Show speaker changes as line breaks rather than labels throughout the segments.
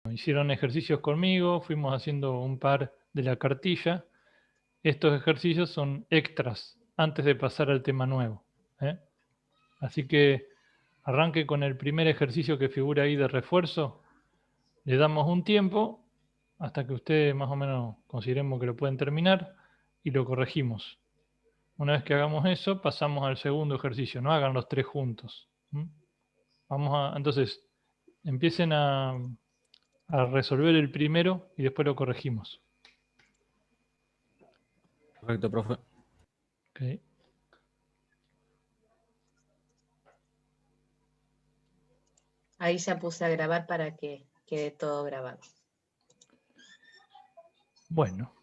hicieron ejercicios conmigo, fuimos haciendo un par de la cartilla. Estos ejercicios son extras antes de pasar al tema nuevo. ¿Eh? Así que arranque con el primer ejercicio que figura ahí de refuerzo. Le damos un tiempo hasta que ustedes más o menos consideremos que lo pueden terminar y lo corregimos. Una vez que hagamos eso, pasamos al segundo ejercicio. No hagan los tres juntos. Entonces, empiecen a resolver el primero y después lo corregimos.
Perfecto, profe.
Okay.
Ahí ya puse a grabar para que quede todo grabado.
Bueno.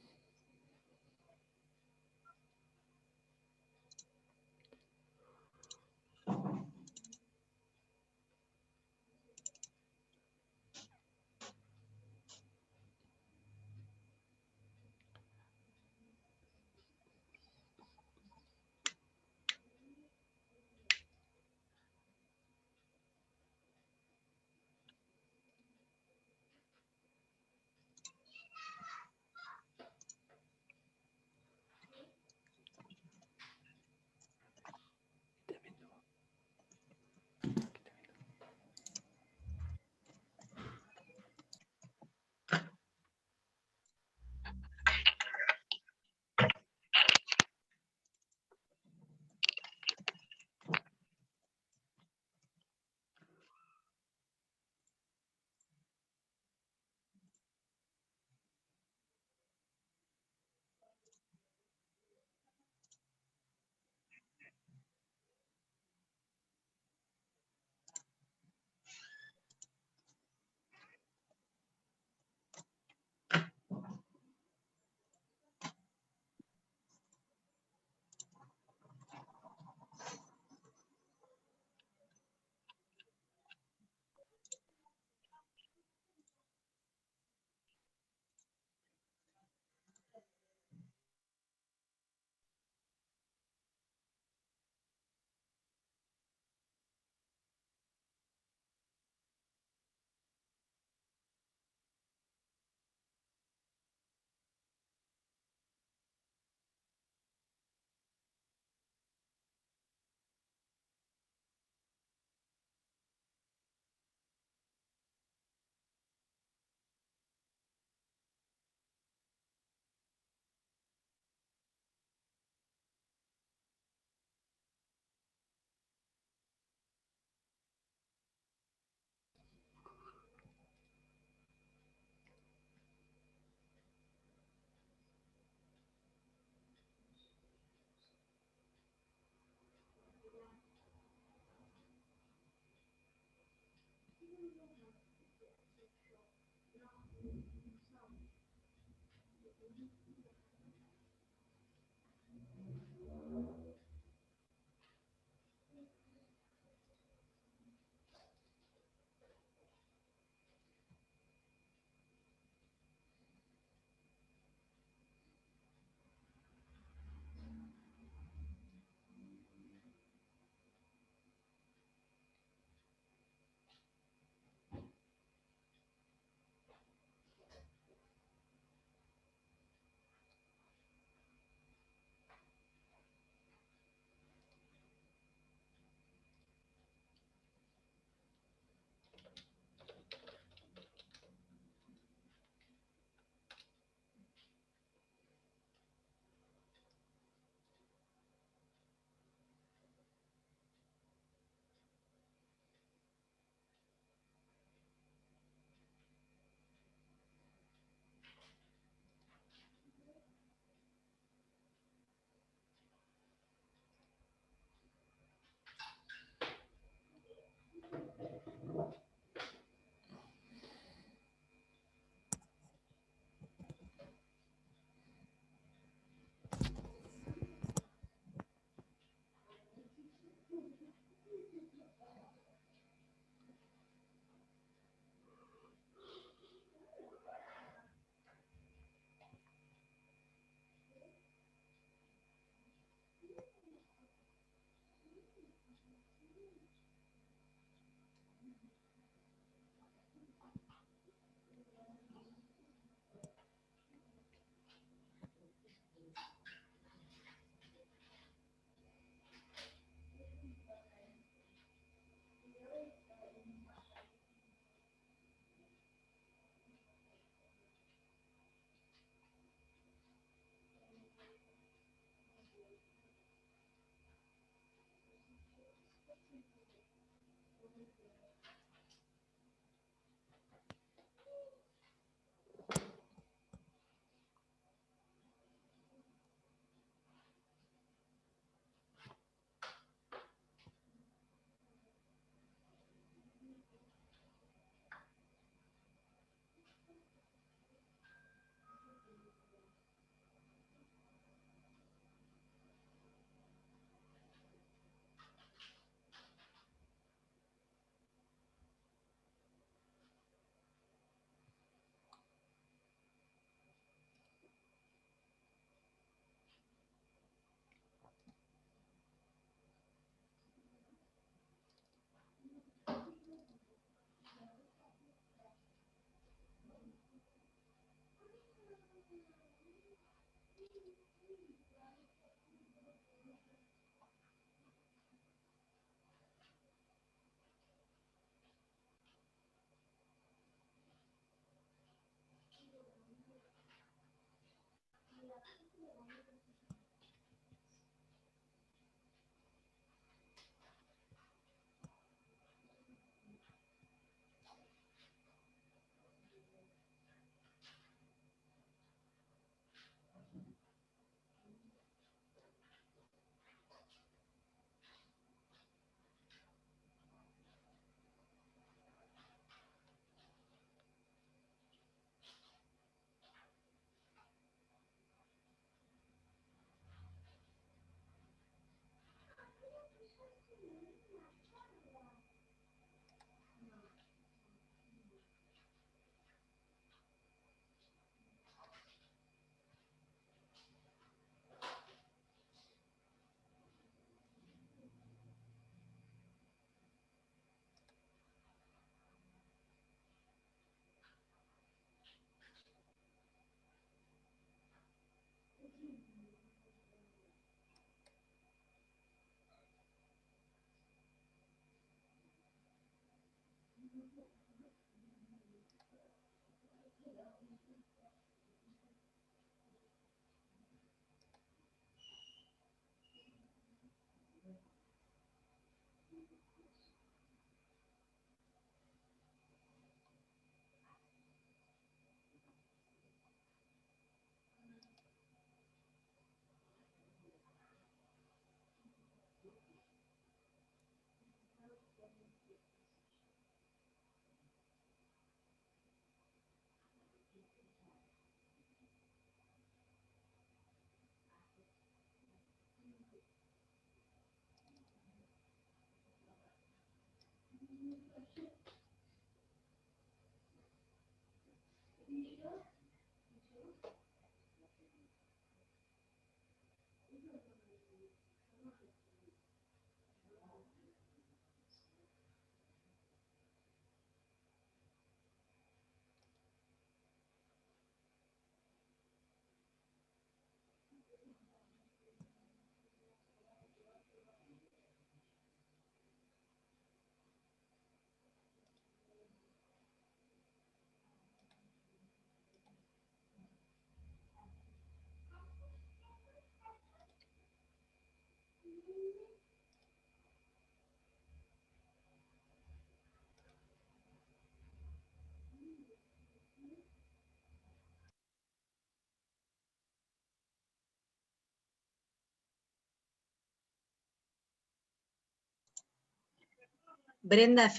Brenda,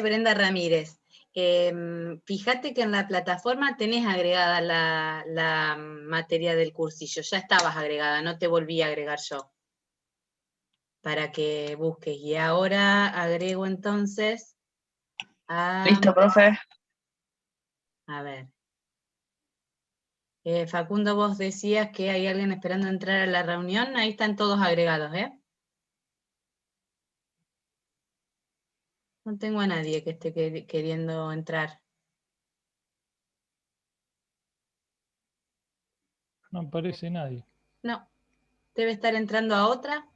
Brenda Ramírez, fíjate que en la plataforma tenés agregada la materia del cursillo, ya estabas agregada, no te volví a agregar yo, para que busques. Y ahora agrego entonces a...
Listo, profe.
A ver. Facundo, vos decías que hay alguien esperando entrar a la reunión, ahí están todos agregados, ¿eh? No tengo a nadie que esté queriendo entrar.
No aparece nadie.
No, debe estar entrando a otra.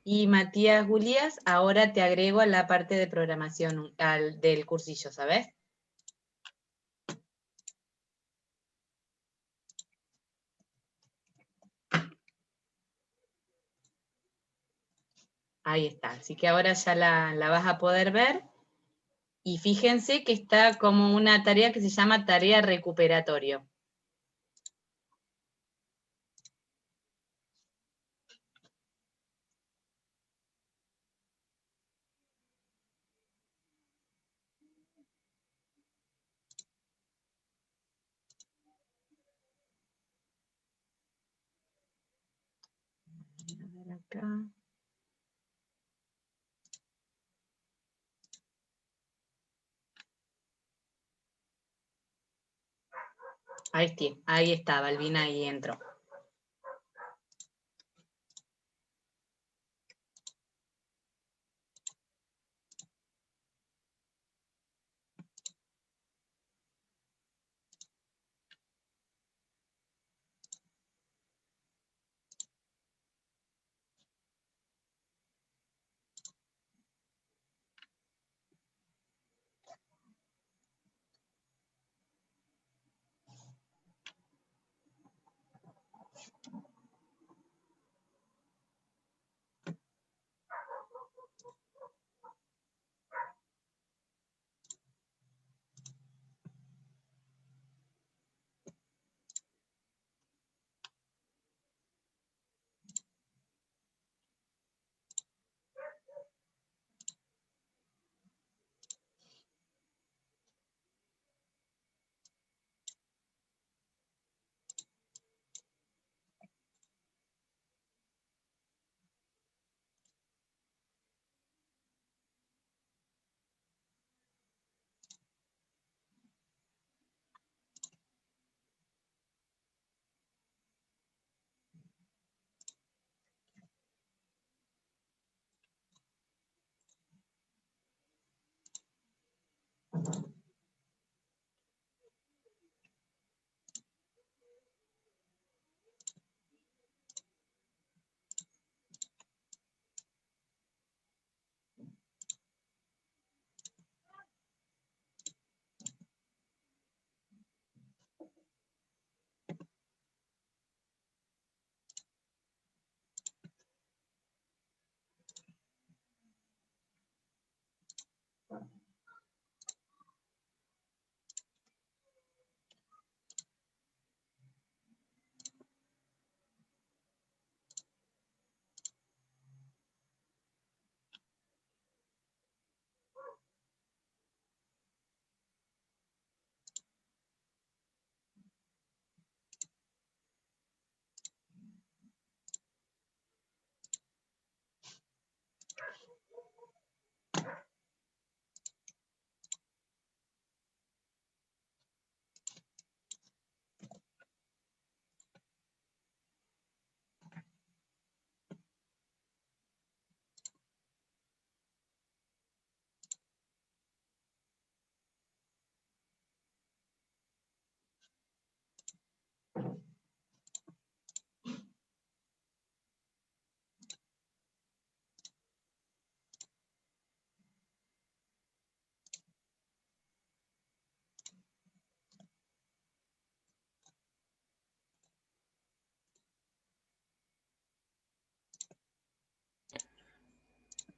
Y Matías Gulías, ahora te agrego a la parte de programación del cursillo, ¿sabes? Ahí está. Así que ahora ya la vas a poder ver. Y fíjense que está como una tarea que se llama tarea recuperatorio. A ver acá. Ahí está, Balbina, ahí entró.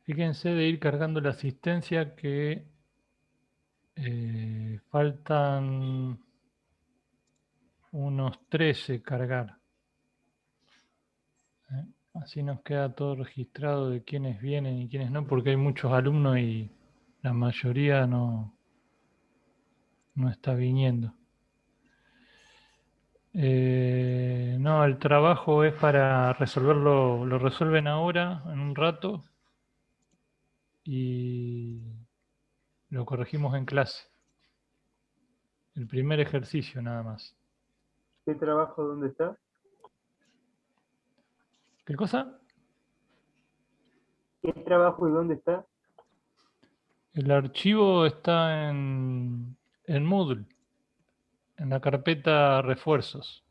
Fíjense de ir cargando la asistencia que faltan unos 13 cargar. Así nos queda todo registrado de quiénes vienen y quiénes no, porque hay muchos alumnos y la mayoría no está viniendo. No, el trabajo es para resolverlo, lo resuelven ahora, en un rato, y lo corregimos en clase. El primer ejercicio nada más.
¿Qué trabajo dónde está?
¿Qué cosa?
¿Qué trabajo y dónde está?
El archivo está en Moodle, en la carpeta refuerzos.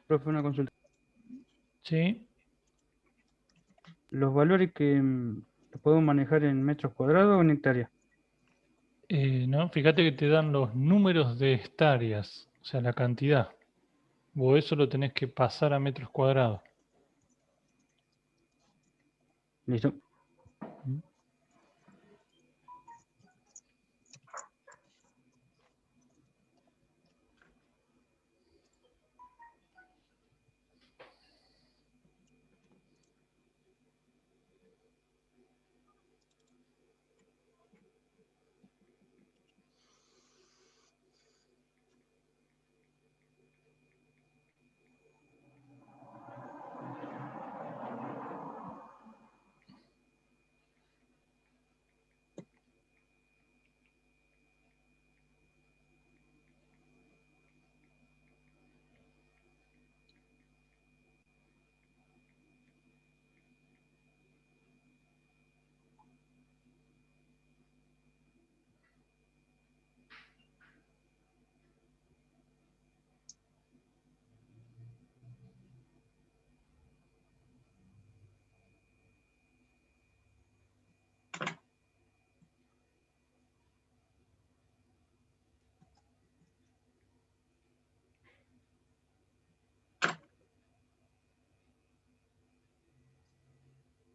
Profe, una consulta.
¿Sí?
¿Los valores que los podemos manejar en metros cuadrados o en hectáreas?
No, fíjate que te dan los números de hectáreas, o sea, la cantidad. Vos eso lo tenés que pasar a metros cuadrados.
Listo.
¿Mm?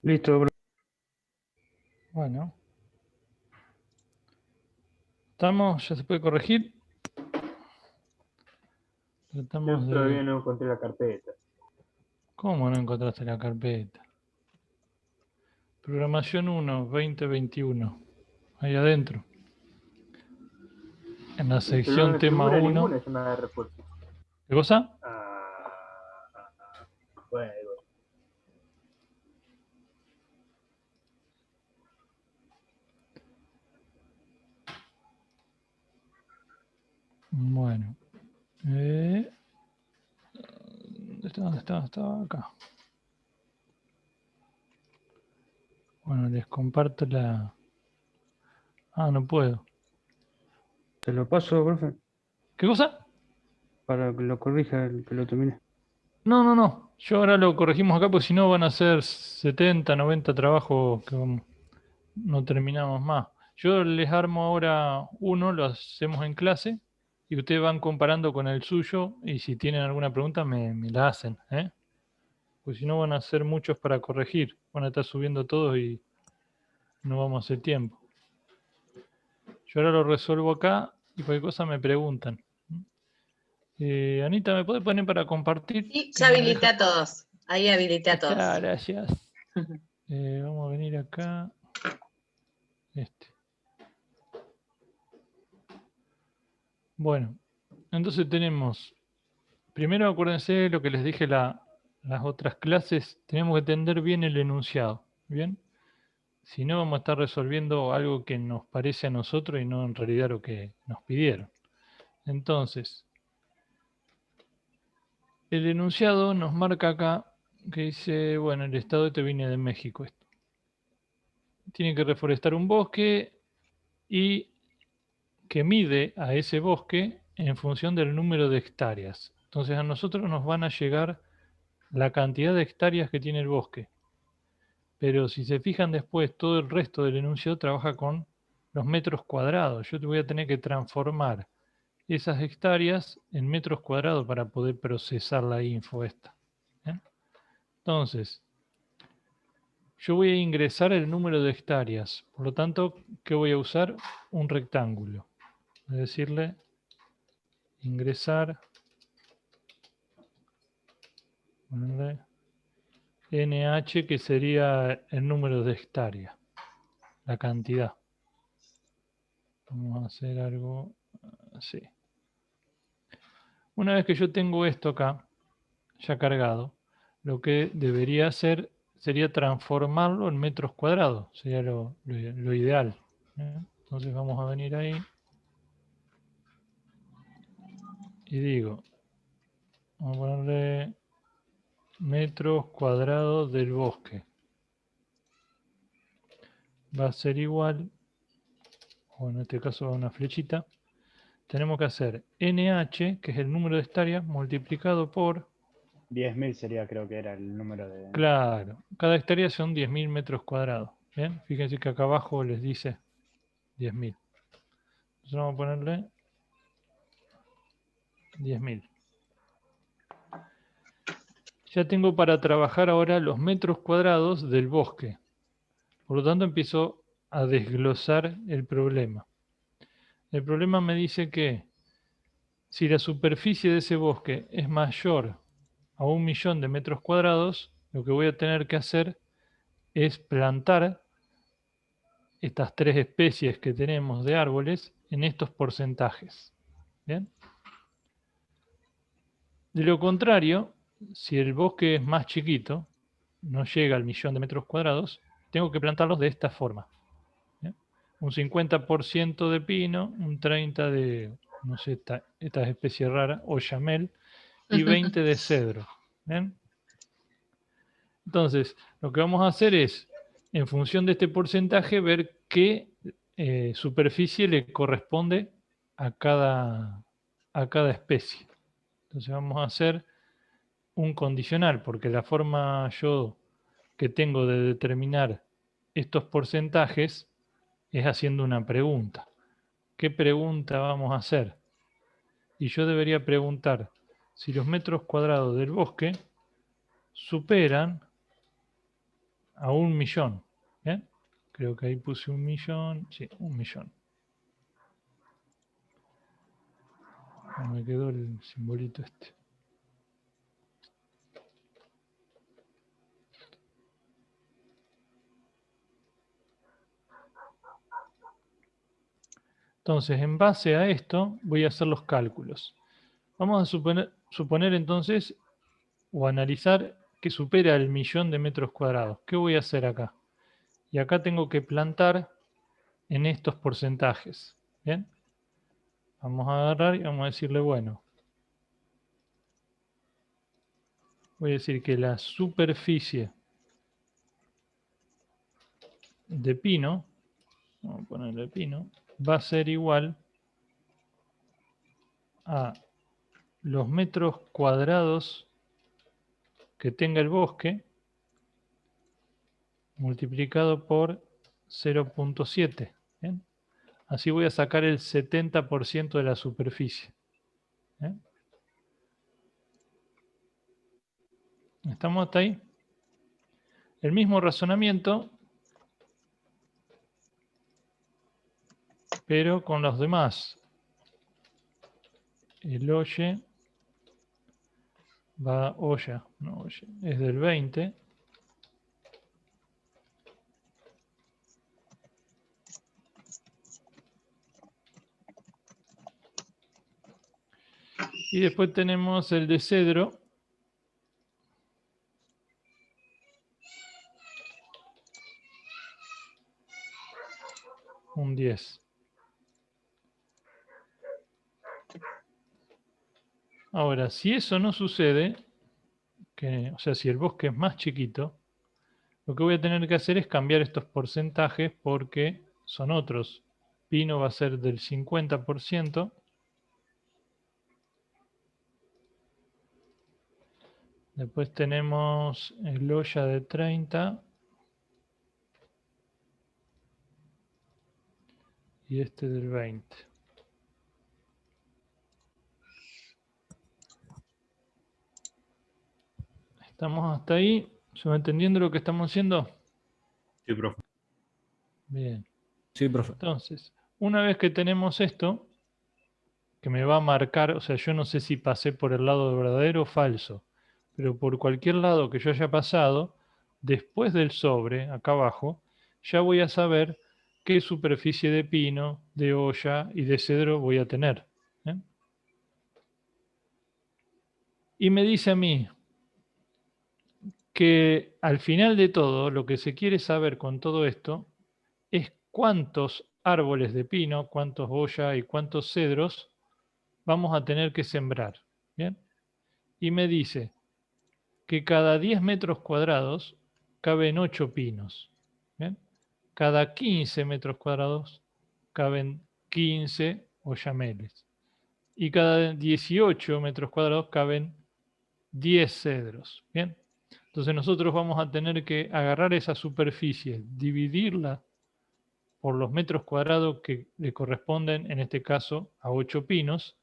Listo, profe.
Bueno, ¿estamos? ¿Ya se puede corregir? Tratamos
Yo todavía
de...
no encontré la carpeta.
¿Cómo no encontraste la carpeta? Programación 1, 2021. Ahí adentro. En la
Pero no
sección
me
tema
figura
1.
ninguna llamada de refuerzo.
¿Qué cosa?
Bueno.
Bueno. ¿Dónde está? ¿Dónde está? Estaba acá. Bueno, les comparto la... Ah, no puedo.
Te lo paso, profe,
¿Qué cosa?
para que lo corrija el que lo termine.
No, no, no. Yo ahora lo corregimos acá porque si no van a ser 70, 90 trabajos que no terminamos más. Yo les armo ahora uno, lo hacemos en clase y ustedes van comparando con el suyo y si tienen alguna pregunta me la hacen, ¿eh? Porque si no van a ser muchos para corregir. Van a estar subiendo todos y no vamos a hacer tiempo. Yo ahora lo resuelvo acá y cualquier cosa me preguntan. Anita, ¿me puede poner para compartir?
Sí,
Que
ya
no me
habilité
deja.
a todos. Ahí habilité
Ahí
a todos.
está, gracias. Vamos a venir acá. Bueno, entonces tenemos, primero acuérdense lo que les dije las otras clases, tenemos que entender bien el enunciado, ¿bien? Si no, vamos a estar resolviendo algo que nos parece a nosotros y no en realidad lo que nos pidieron. Entonces, el enunciado nos marca acá que dice, bueno, el estado este viene de México. Esto. Tiene que reforestar un bosque y que mide a ese bosque en función del número de hectáreas. Entonces a nosotros nos van a llegar la cantidad de hectáreas que tiene el bosque. Pero si se fijan después, todo el resto del enunciado trabaja con los metros cuadrados. Yo te voy a tener que transformar esas hectáreas en metros cuadrados para poder procesar la info esta. ¿Bien? Entonces, yo voy a ingresar el número de hectáreas. Por lo tanto, ¿qué voy a usar? Un rectángulo. Voy a decirle ingresar, ponerle NH, que sería el número de hectáreas, la cantidad. Vamos a hacer algo así. Una vez que yo tengo esto acá, ya cargado, lo que debería hacer sería transformarlo en metros cuadrados. Sería lo ideal. ¿Eh? Entonces vamos a venir ahí y digo, vamos a ponerle metros cuadrados del bosque. Va a ser igual, o en este caso una flechita, tenemos que hacer NH, que es el número de hectáreas, multiplicado por
10.000 sería, creo que era el número de...
Claro, cada hectárea son 10.000 metros cuadrados. Bien, fíjense que acá abajo les dice 10.000. Entonces vamos a ponerle 10.000. Ya tengo para trabajar ahora los metros cuadrados del bosque. Por lo tanto, empiezo a desglosar el problema. El problema me dice que si la superficie de ese bosque es mayor a 1.000.000 de metros cuadrados, lo que voy a tener que hacer es plantar estas 3 especies que tenemos de árboles en estos porcentajes. ¿Bien? De lo contrario, si el bosque es más chiquito, no llega al 1.000.000 de metros cuadrados, tengo que plantarlos de esta forma. ¿Bien? Un 50% de pino, un 30% de, no sé, estas especies raras, o oyamel, y 20 de cedro. ¿Bien? Entonces, lo que vamos a hacer es, en función de este porcentaje, ver qué superficie le corresponde a cada especie. Entonces vamos a hacer un condicional, porque la forma yo que tengo de determinar estos porcentajes es haciendo una pregunta. ¿Qué pregunta vamos a hacer? Y yo debería preguntar si los metros cuadrados del bosque superan a 1.000.000. ¿Bien? Creo que ahí puse 1.000.000. Sí, 1.000.000. Me quedó el simbolito este. Entonces, en base a esto, voy a hacer los cálculos. Vamos a suponer entonces, o analizar que supera el 1.000.000 de metros cuadrados. ¿Qué voy a hacer acá? Y acá tengo que plantar en estos porcentajes. ¿Bien? Vamos a agarrar y vamos a decirle, bueno, voy a decir que la superficie de pino, vamos a ponerle pino, va a ser igual a los metros cuadrados que tenga el bosque multiplicado por 0.7. ¿Bien? Así voy a sacar el 70% de la superficie. ¿Bien? ¿Estamos hasta ahí? El mismo razonamiento, pero con los demás. El oye va, olla, no oye, es del 20. Y después tenemos el de cedro. Un 10. Ahora, si eso no sucede, o sea, si el bosque es más chiquito, lo que voy a tener que hacer es cambiar estos porcentajes porque son otros. Pino va a ser del 50%. Después tenemos el olla de 30. Y este del 20. ¿Estamos hasta ahí? ¿Se va entendiendo lo que estamos haciendo?
Sí, profe.
Bien.
Sí, profe.
Entonces, una vez que tenemos esto, que me va a marcar, o sea, yo no sé si pasé por el lado verdadero o falso, pero por cualquier lado que yo haya pasado, después del sobre, acá abajo, ya voy a saber qué superficie de pino, de olla y de cedro voy a tener. ¿Eh? Y me dice a mí que al final de todo, lo que se quiere saber con todo esto es cuántos árboles de pino, cuántos olla y cuántos cedros vamos a tener que sembrar. ¿Bien? Y me dice que cada 10 metros cuadrados caben 8 pinos. ¿Bien? Cada 15 metros cuadrados caben 15 oyameles. Y cada 18 metros cuadrados caben 10 cedros. Bien. Entonces nosotros vamos a tener que agarrar esa superficie, dividirla por los metros cuadrados que le corresponden, en este caso, a 8 pinos,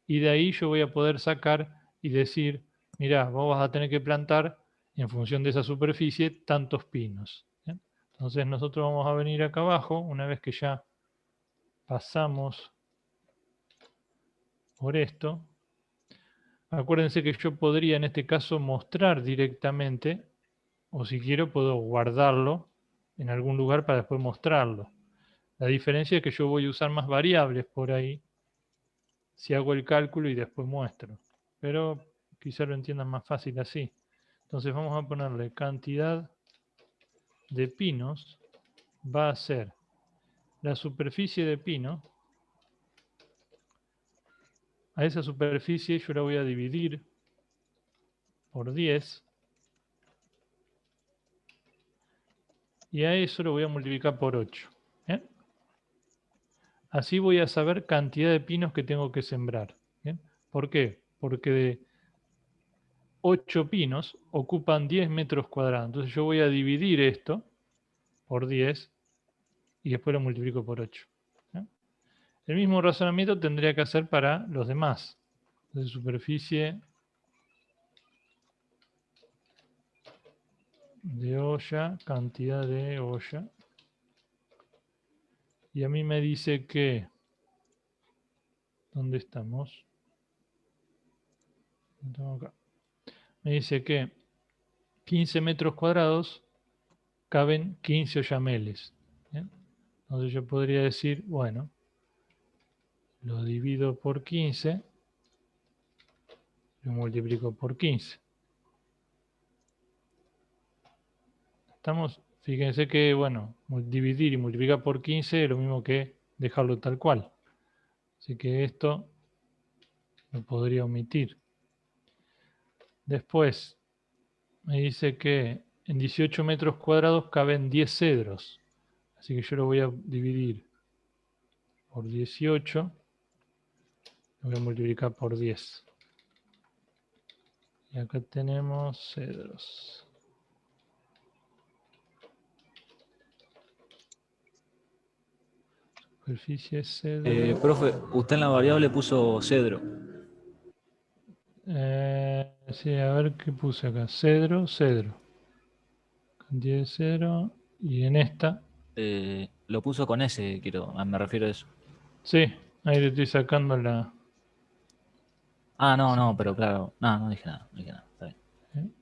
y de ahí yo voy a poder sacar y decir, mirá, vos vas a tener que plantar en función de esa superficie tantos pinos. ¿Bien? Entonces nosotros vamos a venir acá abajo, una vez que ya pasamos por esto. Acuérdense que yo podría en este caso mostrar directamente, o si quiero puedo guardarlo en algún lugar para después mostrarlo. La diferencia es que yo voy a usar más variables por ahí si hago el cálculo y después muestro. Pero quizá lo entiendan más fácil así. Entonces vamos a ponerle cantidad de pinos. Va a ser la superficie de pino. A esa superficie yo la voy a dividir por 10. Y a eso lo voy a multiplicar por 8. ¿Bien? Así voy a saber cantidad de pinos que tengo que sembrar. ¿Bien? ¿Por qué? Porque de 8 pinos ocupan 10 metros cuadrados. Entonces yo voy a dividir esto por 10 y después lo multiplico por 8. ¿Eh? El mismo razonamiento tendría que hacer para los demás. Entonces superficie de olla, cantidad de olla. Y a mí me dice que... ¿Dónde estamos? Acá. Me dice que 15 metros cuadrados caben 15 ollameles. ¿Bien? Entonces yo podría decir, bueno, lo divido por 15, lo multiplico por 15. Estamos, fíjense que, bueno, dividir y multiplicar por 15 es lo mismo que dejarlo tal cual. Así que esto lo podría omitir. Después, me dice que en 18 metros cuadrados caben 10 cedros. Así que yo lo voy a dividir por 18. Lo voy a multiplicar por 10. Y acá tenemos cedros. Superficie cedro.
Profe, usted en la variable puso cedro.
Sí, a ver qué puse acá. Cedro, cedro. Cantidad de cedro. Y en esta.
Lo puso con S, me refiero a eso.
Sí, ahí le estoy sacando la.
Ah, no, pero claro. No dije nada, está bien.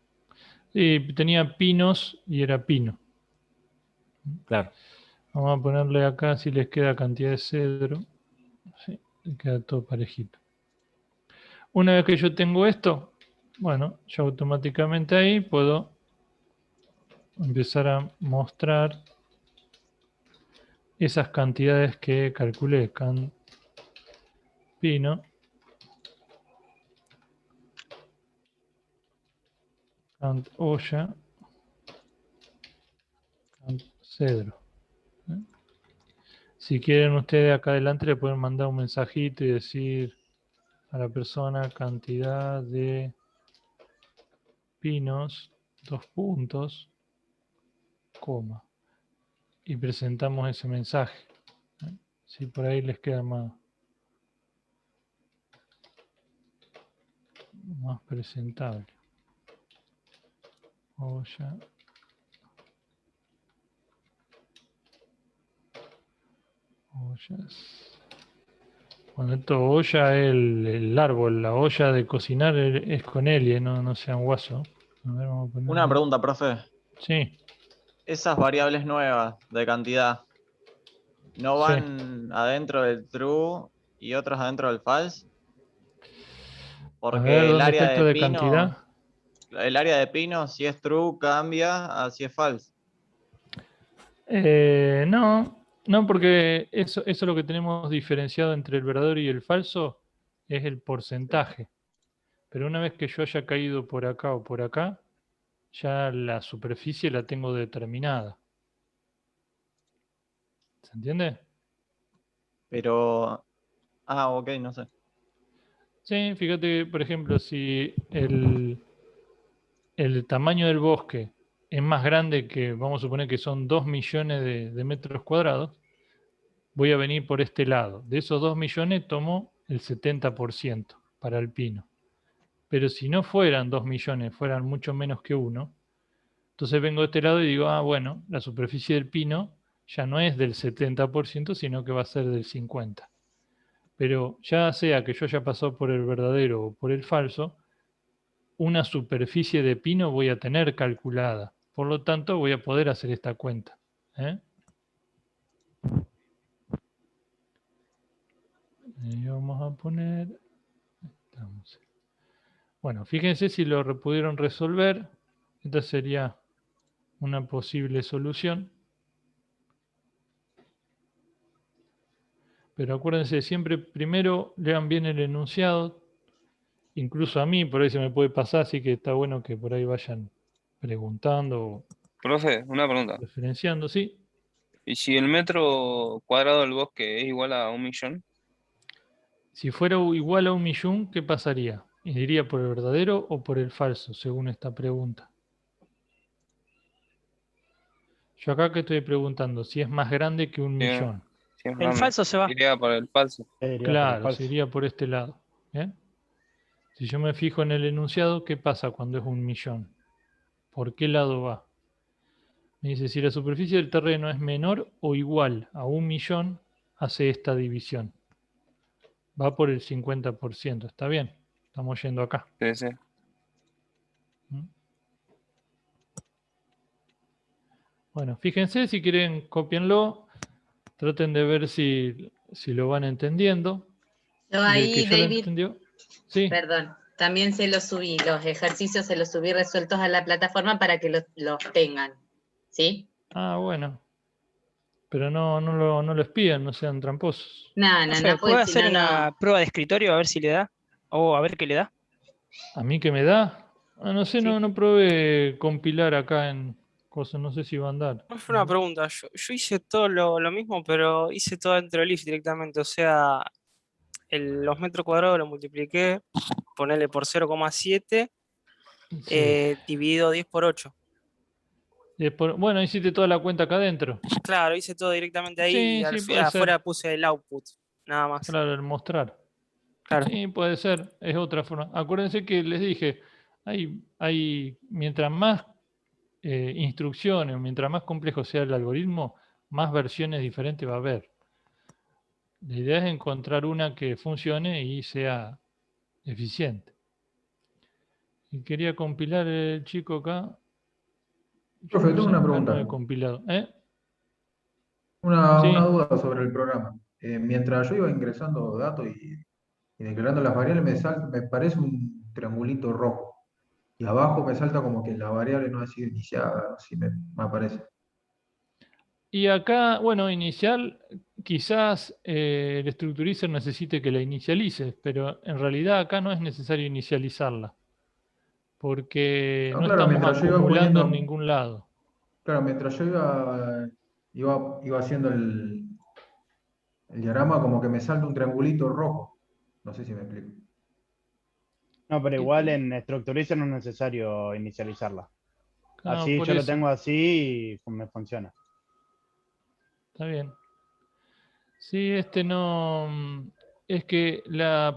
Sí, tenía pinos y era pino.
Claro.
Vamos a ponerle acá si les queda cantidad de cedro. Sí, le queda todo parejito. Una vez que yo tengo esto, bueno, ya automáticamente ahí puedo empezar a mostrar esas cantidades que calculé. Pino, olla, cedro. Si quieren ustedes acá adelante le pueden mandar un mensajito y decir a la persona cantidad de pinos, 2 puntos, coma. Y presentamos ese mensaje. Si por ahí les queda más presentable. Olla. Ollas. Bueno, esto olla es el árbol, la olla de cocinar es con L, no sean guaso. A ver, vamos a ponerle.
Una pregunta, profe.
Sí.
Esas variables nuevas de cantidad, ¿no
Sí.
van adentro del true y otras adentro del false?
A
Porque
ver,
el
¿dónde está
área
esto
de
de
pino,
cantidad?
si es true, cambia a si es false.
No, porque eso lo que tenemos diferenciado entre el verdadero y el falso es el porcentaje. Pero una vez que yo haya caído por acá o por acá, ya la superficie la tengo determinada. ¿Se entiende?
Pero, ok, no sé.
Sí, fíjate, por ejemplo, si el el tamaño del bosque es más grande que, vamos a suponer que son 2 millones de metros cuadrados, voy a venir por este lado. De esos 2 millones tomo el 70% para el pino. Pero si no fueran 2 millones, fueran mucho menos que 1, entonces vengo de este lado y digo, bueno, la superficie del pino ya no es del 70%, sino que va a ser del 50%. Pero ya sea que yo haya pasado por el verdadero o por el falso, una superficie de pino voy a tener calculada. Por lo tanto, voy a poder hacer esta cuenta. Y vamos a poner... Bueno, fíjense si lo pudieron resolver. Esta sería una posible solución. Pero acuérdense, siempre primero lean bien el enunciado. Incluso a mí por ahí se me puede pasar, así que está bueno que por ahí vayan preguntando o
Profe, una pregunta.
referenciando, ¿sí?
¿Y si el metro cuadrado del bosque es igual a 1.000.000?
Si fuera igual a 1 millón, ¿qué pasaría? ¿Iría por el verdadero o por el falso, según esta pregunta? Yo acá que estoy preguntando, si es más grande que 1 millón.
Si es
El
grande.
falso se va.
Iría por el falso.
Claro, se iría por este lado. ¿Bien? Si yo me fijo en el enunciado, ¿qué pasa cuando es 1 millón? ¿Por qué lado va? Me dice, si la superficie del terreno es menor o igual a 1 millón, hace esta división. Va por el 50%, ¿está bien? Estamos yendo acá.
Sí, sí.
Bueno, fíjense, si quieren, cópienlo. Traten de ver si lo van entendiendo.
Yo
Y el
ahí,
que ya lo
David,
entendió, sí.
perdón, también se los subí, los ejercicios se los subí resueltos a la plataforma para que los tengan, ¿sí?
Ah, bueno. Pero no lo espían, no sean tramposos.
No,
Profe,
pues
¿puede
si
hacer
no,
una prueba de escritorio a ver si le da? O a ver qué le da.
¿A mí qué me da? No sé,
Sí.
no probé compilar acá en cosas, no sé si va a andar.
Fue una pregunta. Yo hice todo lo mismo, pero hice todo dentro del if directamente. O sea, los metros cuadrados lo multipliqué, ponerle por 0,7,
Sí.
dividido 10 por 8.
Bueno, hiciste toda la cuenta acá adentro.
Claro, hice todo directamente ahí y
Sí, puede
afuera
ser.
puse el output, nada más.
Claro, el mostrar.
Claro.
Sí, puede ser, es otra forma. Acuérdense que les dije, hay mientras más instrucciones, mientras más complejo sea el algoritmo, más versiones diferentes va a haber. La idea es encontrar una que funcione y sea eficiente. Y quería compilar el chico acá.
Profe, tengo una
Acá
pregunta.
no he compilado.
Una
Sí.
duda sobre el programa. Mientras yo iba ingresando datos y declarando las variables, me parece un triangulito rojo. Y abajo me salta como que la variable no ha sido iniciada, así me aparece.
Y acá, bueno, inicial, quizás el structurizer necesite que la inicialices, pero en realidad acá no es necesario inicializarla, porque
No,
no
claro,
estamos
mientras yo iba
acumulando en
poniendo,
ningún lado.
claro, mientras yo iba haciendo el diagrama, como que me salta un triangulito rojo. No sé si me explico.
No, pero igual en Structurizer no es necesario inicializarla.
Ah,
Así
por
yo lo
eso.
tengo así y me funciona.
Está bien. Sí, no. Es que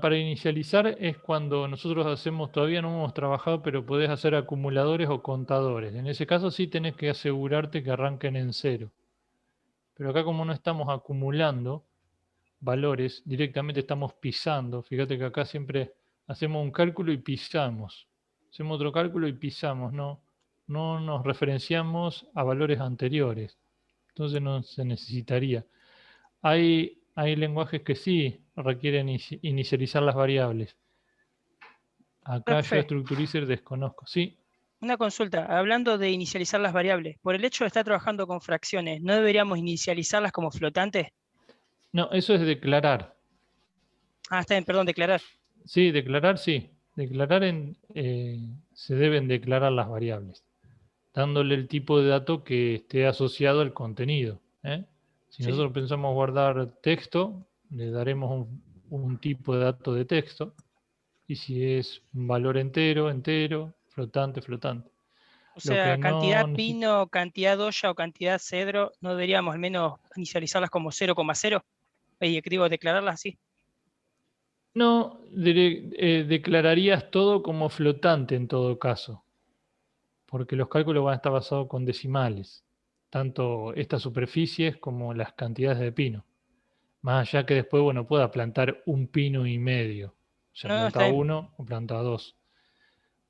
para inicializar es cuando nosotros hacemos, todavía no hemos trabajado, pero podés hacer acumuladores o contadores. En ese caso sí tenés que asegurarte que arranquen en cero. Pero acá como no estamos acumulando valores, directamente estamos pisando. Fíjate que acá siempre hacemos un cálculo y pisamos. Hacemos otro cálculo y pisamos. No nos referenciamos a valores anteriores. Entonces no se necesitaría. Hay lenguajes que sí requieren inicializar las variables. Acá yo
Profe,
Structurizer desconozco. Sí.
una consulta. Hablando de inicializar las variables, por el hecho de estar trabajando con fracciones, ¿no deberíamos inicializarlas como flotantes?
No, eso es declarar.
Ah, está bien, perdón, declarar.
Sí, declarar sí. Declarar se deben declarar las variables, dándole el tipo de dato que esté asociado al contenido. Si
Sí,
nosotros pensamos guardar texto, le daremos un tipo de dato de texto. Y si es un valor entero, entero, flotante, flotante. Lo
sea,
que
cantidad
no
pino, cantidad olla o cantidad cedro, ¿no deberíamos al menos inicializarlas como 0,0? Digo, declararlas así.
No, declararías todo como flotante en todo caso, porque los cálculos van a estar basados con decimales, tanto estas superficies como las cantidades de pino. Más allá que después, bueno, pueda plantar 1,5 pino. O sea,
No, está
planta
bien.
1 o planta 2.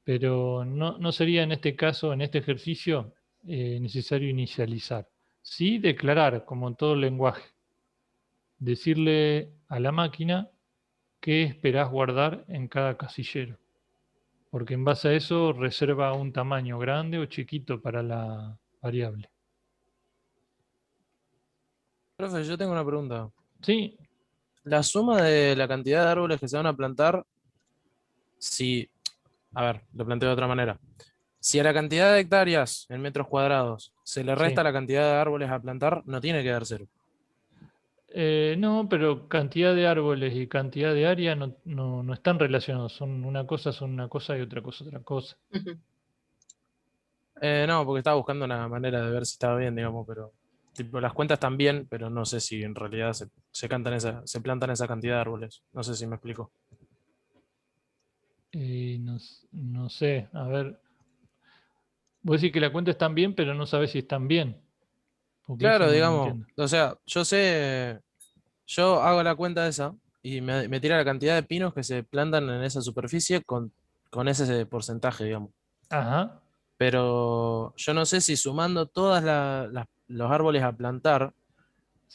Pero no sería en este caso, en este ejercicio, necesario inicializar. Sí declarar, como en todo lenguaje, decirle a la máquina qué esperás guardar en cada casillero. Porque en base a eso reserva un tamaño grande o chiquito para la variable.
Profe, yo tengo una pregunta.
Sí,
La suma de la cantidad de árboles que se van a plantar, si, a ver, lo planteo de otra manera. Si a la cantidad de hectáreas en metros cuadrados se le
sí.
resta la cantidad de árboles a plantar, no tiene que dar cero.
No, pero cantidad de árboles y cantidad de área no están relacionados. Son una cosa y otra cosa.
No, porque estaba buscando una manera de ver si estaba bien, digamos, pero tipo, las cuentas están bien, pero no sé si en realidad se plantan esa cantidad de árboles. No sé si me explico.
No sé, a ver. Vos decís que la cuenta están bien, pero no sabés si están bien. Porque eso
Claro,
no
digamos,
entiendo.
o sea, yo hago la cuenta esa y me tira la cantidad de pinos que se plantan en esa superficie con ese porcentaje, digamos.
Ajá,
Pero yo no sé si sumando todos los árboles a plantar,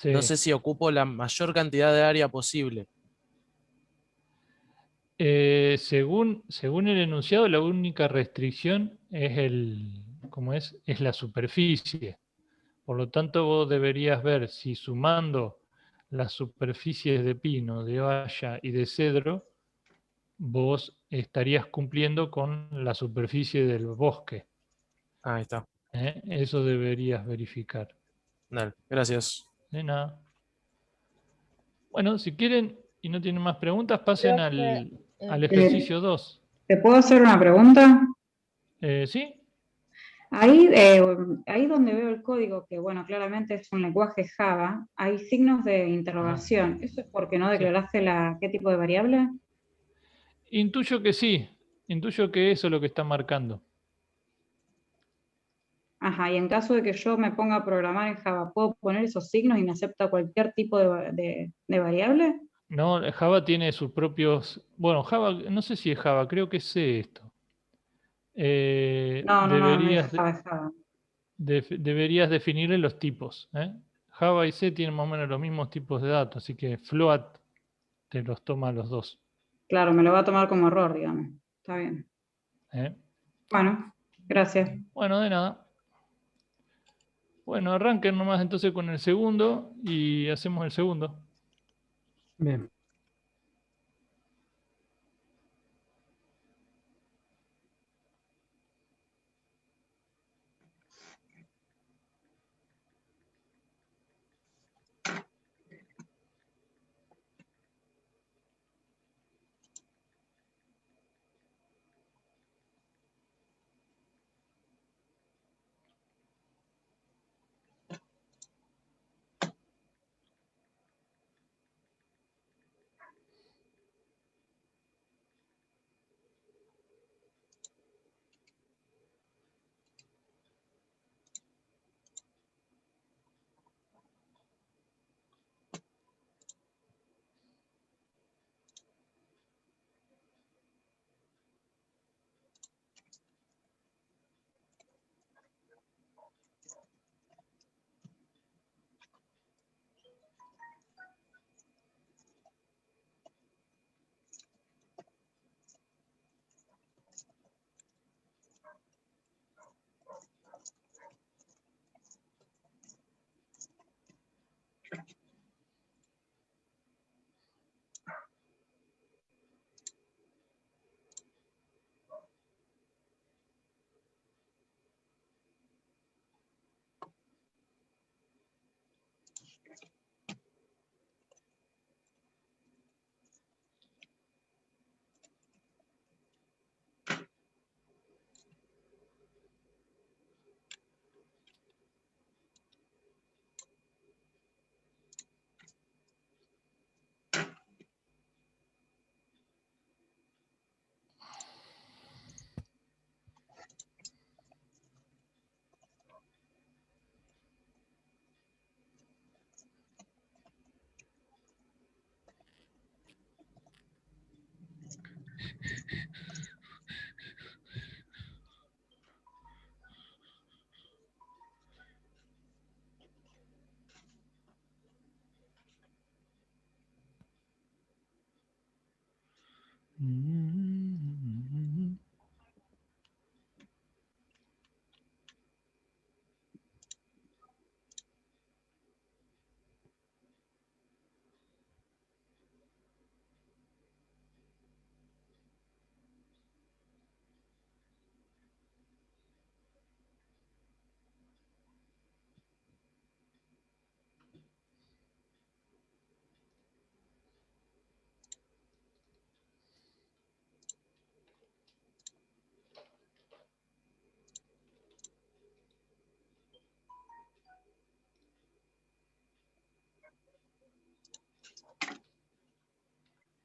no
sí.
sé si ocupo la mayor cantidad de área posible.
Según el enunciado, la única restricción es ¿cómo es? Es la superficie. Por lo tanto, vos deberías ver si sumando las superficies de pino, de haya y de cedro, vos estarías cumpliendo con la superficie del bosque.
Ahí está.
Eso deberías verificar.
Dale, gracias.
De nada. Bueno, si quieren y no tienen más preguntas, pasen al ejercicio 2.
¿Te puedo hacer una pregunta?
¿Sí?
Ahí donde veo el código, que bueno, claramente es un lenguaje Java, hay signos de interrogación. ¿Eso es porque no
Sí.
declaraste qué tipo de variable?
Intuyo que sí. Intuyo que eso es lo que está marcando.
Ajá, y en caso de que yo me ponga a programar en Java, ¿puedo poner esos signos y me acepta cualquier tipo de variable?
No, Java tiene sus propios. Bueno, Java, no sé si es Java, creo que es C esto.
No es
Deberías,
Java, es Java.
deberías definirle los tipos. Java y C tienen más o menos los mismos tipos de datos, así que float te los toma los dos.
Claro, me lo va a tomar como error, digamos. Está bien.
¿eh?
Bueno, gracias.
Bueno, de nada. Bueno, arranquen nomás entonces con el segundo y hacemos el segundo.
Bien.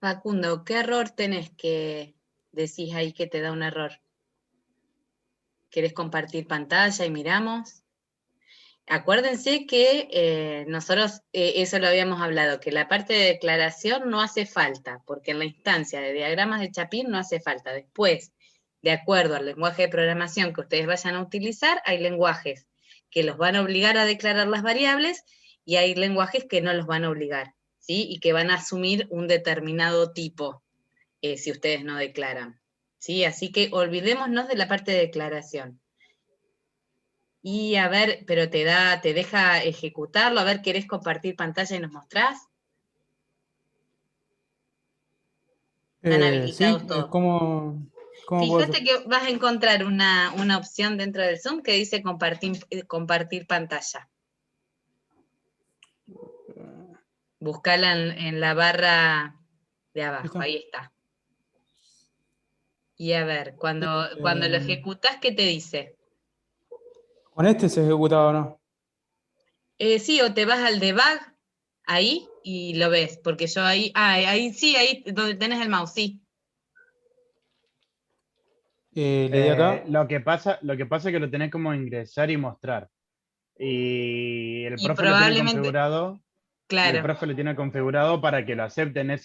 Facundo, ¿qué error tenés que decís ahí que te da un error? ¿Querés compartir pantalla y miramos? Acuérdense que nosotros, eso lo habíamos hablado, que la parte de declaración no hace falta, porque en la instancia de diagramas de Chapin no hace falta. Después, de acuerdo al lenguaje de programación que ustedes vayan a utilizar, hay lenguajes que los van a obligar a declarar las variables y hay lenguajes que no los van a obligar, ¿sí? Y que van a asumir un determinado tipo, si ustedes no declaran, ¿sí? Así que olvidémonos de la parte de declaración. Y a ver, pero te deja ejecutarlo, a ver, ¿querés compartir pantalla y nos mostrás? Están
Sí,
habilitados todos.
¿cómo puedo hacer?
Fíjate que vas a encontrar una opción dentro del Zoom que dice compartir pantalla. Buscala en la barra de abajo, ahí está. Y a ver, cuando lo ejecutas, ¿qué te dice?
¿Con este se ejecutaba o no?
Sí, o te vas al debug, ahí, y lo ves, porque yo ahí, ahí sí, ahí donde tenés el mouse, sí.
Le di acá.
Lo que pasa es que lo tenés como ingresar y mostrar. Y el
Y
profe lo tiene
probablemente,
configurado.
claro.
Y el profe lo tiene configurado para que lo acepten en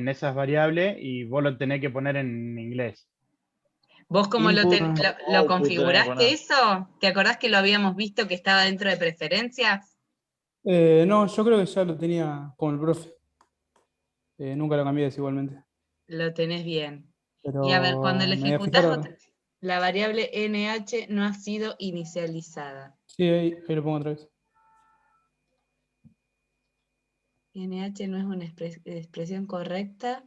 esas variables y vos lo tenés que poner en inglés.
¿Vos cómo lo
Output
configuraste eso? ¿Te acordás que lo habíamos visto que estaba dentro de preferencias?
No, yo creo que ya lo tenía con el profe. Nunca lo cambié desigualmente.
Lo tenés bien.
Pero
Y a ver, cuando lo
me voy a
ejecutás,
fijar ahora.
la variable NH no ha sido inicializada.
Sí, ahí lo pongo otra vez.
NH no es una expresión correcta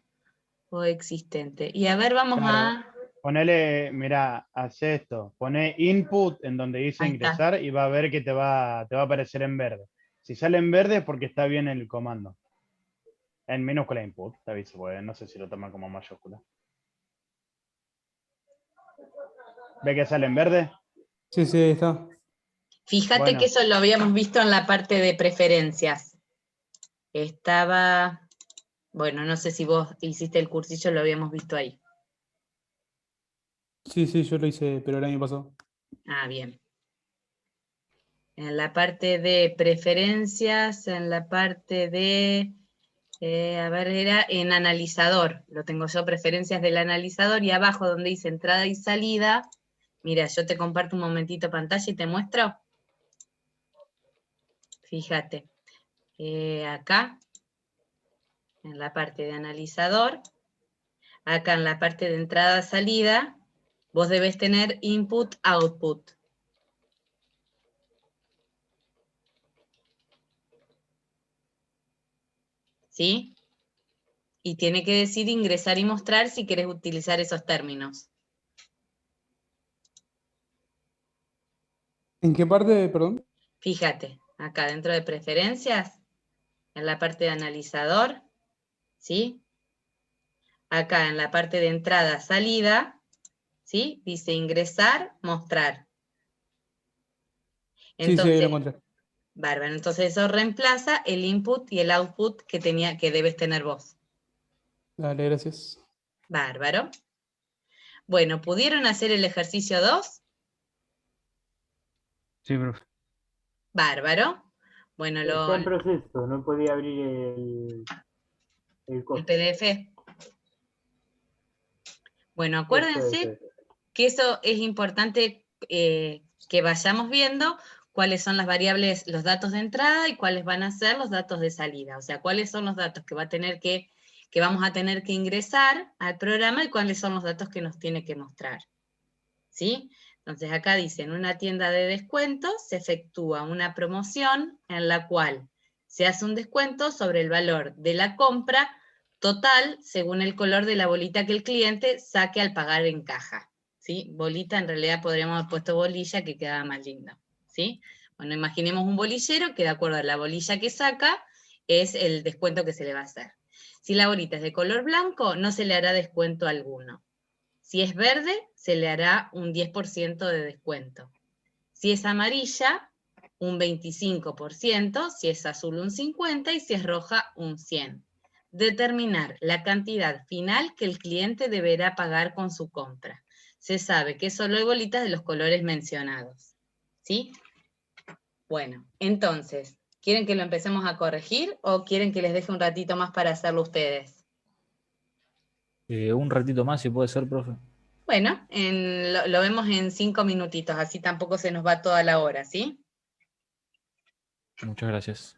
o existente. Y a ver, vamos
Claro.
a...
Ponele, mira, hace esto. Pone input en donde dice
Ahí está.
ingresar y va a ver que te va a aparecer en verde. Si sale en verde es porque está bien el comando. En minúscula input, está bien, no sé si lo toma como mayúscula. ¿Ve que sale en verde?
Sí, ahí está.
Fíjate
Bueno.
que eso lo habíamos visto en la parte de preferencias. Estaba... Bueno, no sé si vos hiciste el cursillo, lo habíamos visto ahí.
Sí, yo lo hice, pero el año pasado.
Ah, bien. En la parte de preferencias, en la parte de... a ver, era en analizador. Lo tengo yo, preferencias del analizador, y abajo donde dice entrada y salida, mira, yo te comparto un momentito pantalla y te muestro. Fíjate. Acá, en la parte de analizador, acá en la parte de entrada-salida, vos debes tener input-output. ¿Sí? Y tiene que decir ingresar y mostrar si querés utilizar esos términos.
¿En qué parte, perdón?
Fíjate, acá dentro de preferencias, en la parte de analizador, ¿sí? Acá en la parte de entrada, salida, ¿sí? Dice ingresar, mostrar. Entonces,
Sí, ahí lo encontré.
bárbaro, entonces eso reemplaza el input y el output que debes tener vos.
Dale, gracias.
Bárbaro. Bueno, ¿pudieron hacer el ejercicio 2?
Sí, profe.
Bárbaro. Bueno,
Está en proceso, no podía abrir el
el
coso.
PDF. Bueno,
Eso
acuérdense que eso es importante que vayamos viendo cuáles son las variables, los datos de entrada y cuáles van a ser los datos de salida. O sea, cuáles son los datos que va a tener que que vamos a tener que ingresar al programa y cuáles son los datos que nos tiene que mostrar. ¿Sí? Entonces acá dice, en una tienda de descuentos se efectúa una promoción en la cual se hace un descuento sobre el valor de la compra total según el color de la bolita que el cliente saque al pagar en caja. ¿Sí? Bolita, en realidad podríamos haber puesto bolilla, que quedaba más lindo. ¿Sí? Bueno, imaginemos un bolillero que de acuerdo a la bolilla que saca es el descuento que se le va a hacer. Si la bolita es de color blanco, no se le hará descuento alguno. Si es verde, se le hará un 10% de descuento. Si es amarilla, un 25%, si es azul un 50% y si es roja un 100%. Determinar la cantidad final que el cliente deberá pagar con su compra. Se sabe que solo hay bolitas de los colores mencionados. ¿Sí? Bueno, entonces, ¿quieren que lo empecemos a corregir o quieren que les deje un ratito más para hacerlo ustedes?
Un ratito más, si puede ser, profe.
Bueno, lo vemos en 5 minutitos, así tampoco se nos va toda la hora, ¿sí?
Muchas gracias.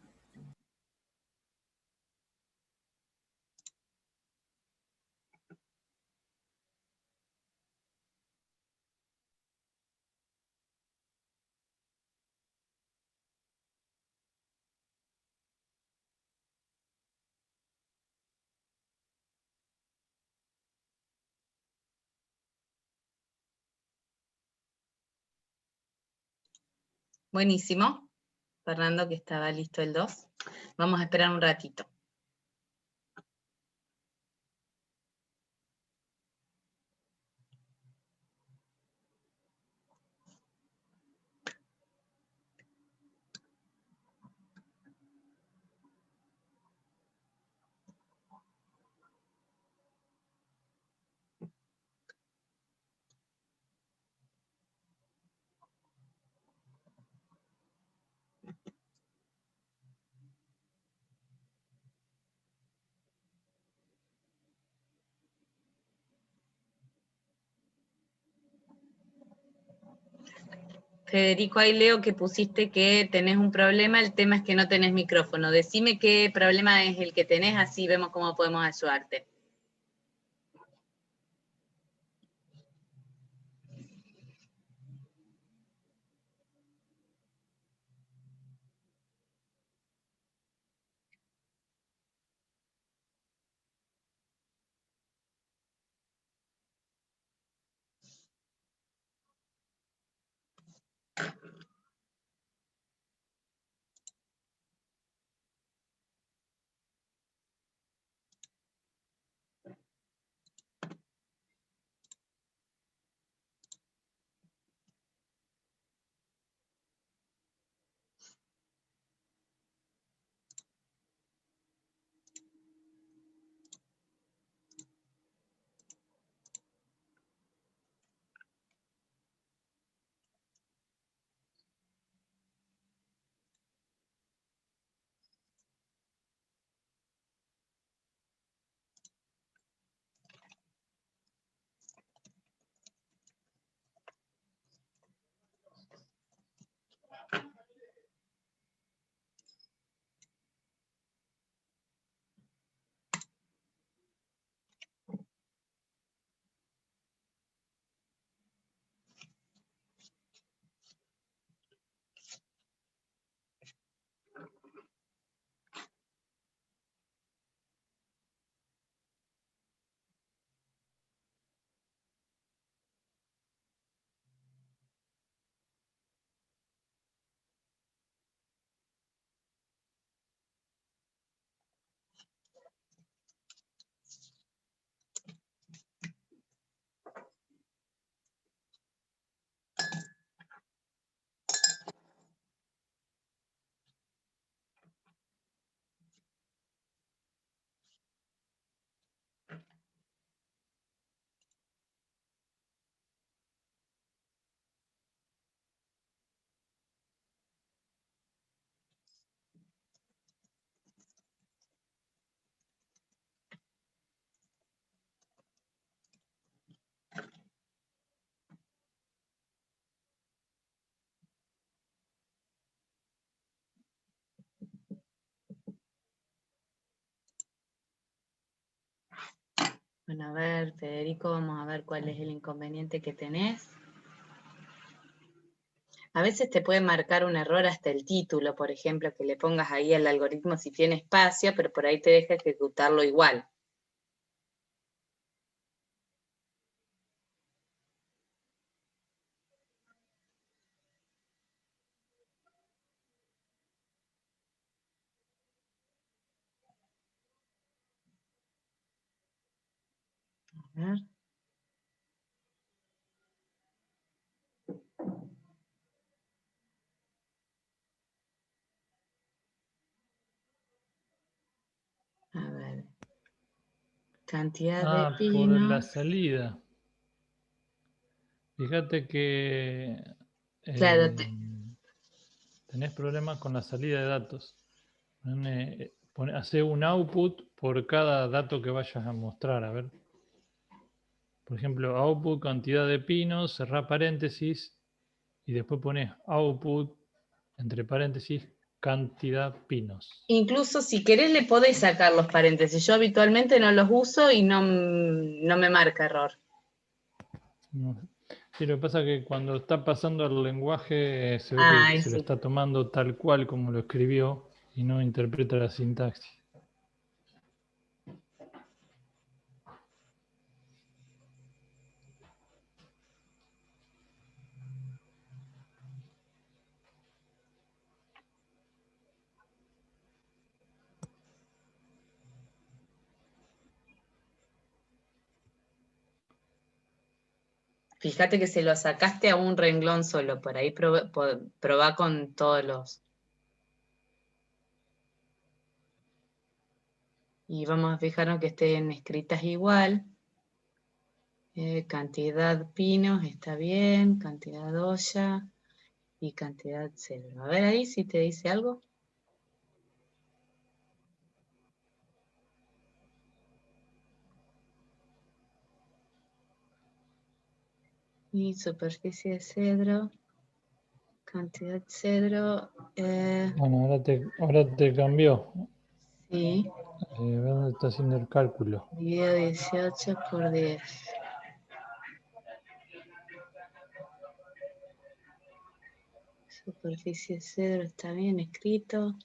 Buenísimo. Fernando, que estaba listo el 2. Vamos a esperar un ratito. Federico, ahí leo que pusiste que tenés un problema, el tema es que no tenés micrófono. Decime qué problema es el que tenés, así vemos cómo podemos ayudarte. Bueno, a ver, Federico, vamos a ver cuál es el inconveniente que tenés. A veces te puede marcar un error hasta el título, por ejemplo, que le pongas ahí al algoritmo si tiene espacio, pero por ahí te deja ejecutarlo igual. A ver. A ver. Cantidad de
Por la
pinos.
salida. Fíjate que
Claro,
tenés problemas con la salida de datos. Hace un output por cada dato que vayas a mostrar, a ver. Por ejemplo, output, cantidad de pinos, cerrá paréntesis, y después pones output, entre paréntesis, cantidad pinos.
incluso si querés le podés sacar los paréntesis. Yo habitualmente no los uso y no me marca error.
No. Sí, lo que pasa es que cuando está pasando el lenguaje se ve
Ah,
que se lo
sí.
está tomando tal cual como lo escribió y no interpreta la sintaxis.
Fíjate que se lo sacaste a un renglón solo, por ahí probá con todos los. Y vamos a fijarnos que estén escritas igual. Cantidad pinos está bien, cantidad olla y cantidad cedro. A ver ahí si te dice algo. Y superficie de cedro, cantidad cedro.
Bueno, ahora te cambió.
Sí.
¿Dónde está haciendo el cálculo?
Dividido 18 por 10. Superficie cedro está bien escrito.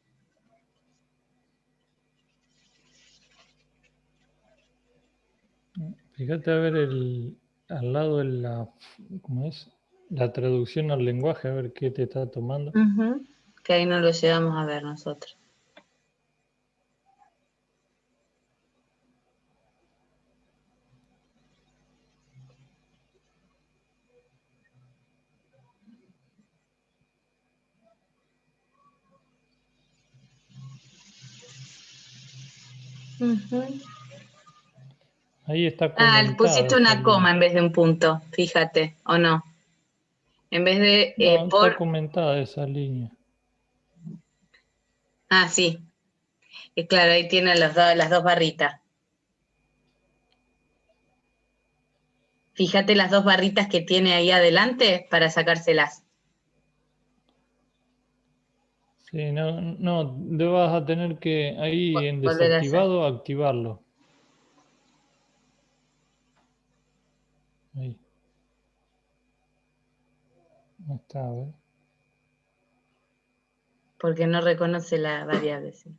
Fíjate a ver al lado de ¿cómo es? La traducción al lenguaje, a ver qué te está tomando.
Que ahí no lo llegamos a ver nosotros.
Ahí está
Ah,
comentada
pusiste
esa
una
línea.
coma en vez de un punto, fíjate, ¿o no? En vez de
No, está
por...
comentada esa línea.
Ah, sí. Y claro, ahí tiene las dos barritas. Fíjate las dos barritas que tiene ahí adelante para sacárselas.
Sí, no, le vas a tener que ahí en
Volver a hacer.
desactivado activarlo. Ahí. No está, a ver.
Porque no reconoce la variable, sí.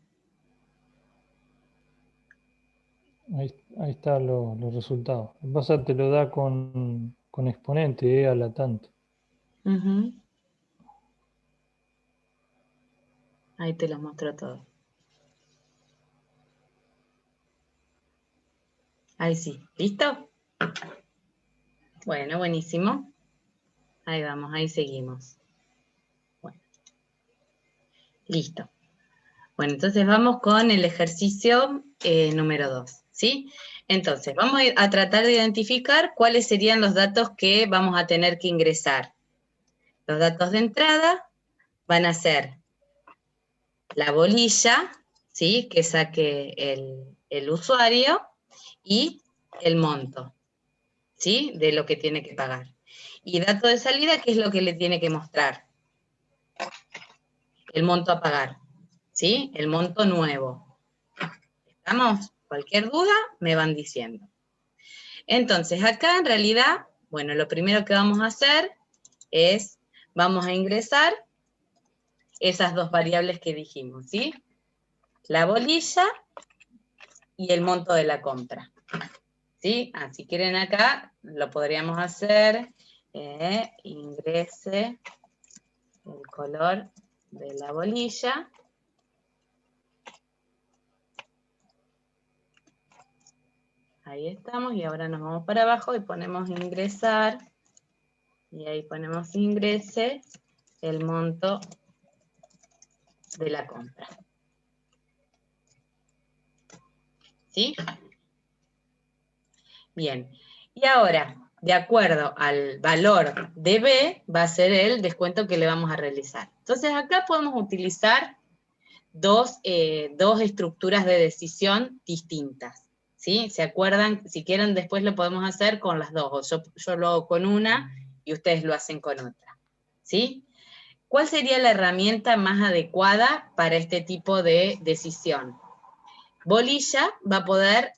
Ahí están los resultados. Lo que pasa es que te lo da con exponente, a la tanto.
Ahí te los muestro todo. Ahí sí. ¿Listo? Bueno, buenísimo. Ahí vamos, ahí seguimos. Bueno. Listo. Bueno, entonces vamos con el ejercicio número 2, ¿sí? Entonces, vamos a tratar de identificar cuáles serían los datos que vamos a tener que ingresar. Los datos de entrada van a ser la bolilla, ¿sí? Que saque el usuario y el monto, ¿sí? De lo que tiene que pagar. Y dato de salida, ¿qué es lo que le tiene que mostrar? El monto a pagar, ¿sí? El monto nuevo. ¿Estamos? Cualquier duda, me van diciendo. Entonces, acá en realidad, bueno, lo primero que vamos a hacer es, vamos a ingresar esas dos variables que dijimos, ¿sí? La bolilla y el monto de la compra, ¿sí? Si quieren acá, lo podríamos hacer, ingrese el color de la bolilla. Ahí estamos, y ahora nos vamos para abajo y ponemos ingresar, y ahí ponemos ingrese el monto de la compra. ¿Sí? Bien, y ahora, de acuerdo al valor de B, va a ser el descuento que le vamos a realizar. Entonces acá podemos utilizar dos estructuras de decisión distintas, ¿sí? ¿Se acuerdan? Si quieren, después lo podemos hacer con las dos, o yo lo hago con una y ustedes lo hacen con otra, ¿sí? ¿Cuál sería la herramienta más adecuada para este tipo de decisión? Bolilla va a poder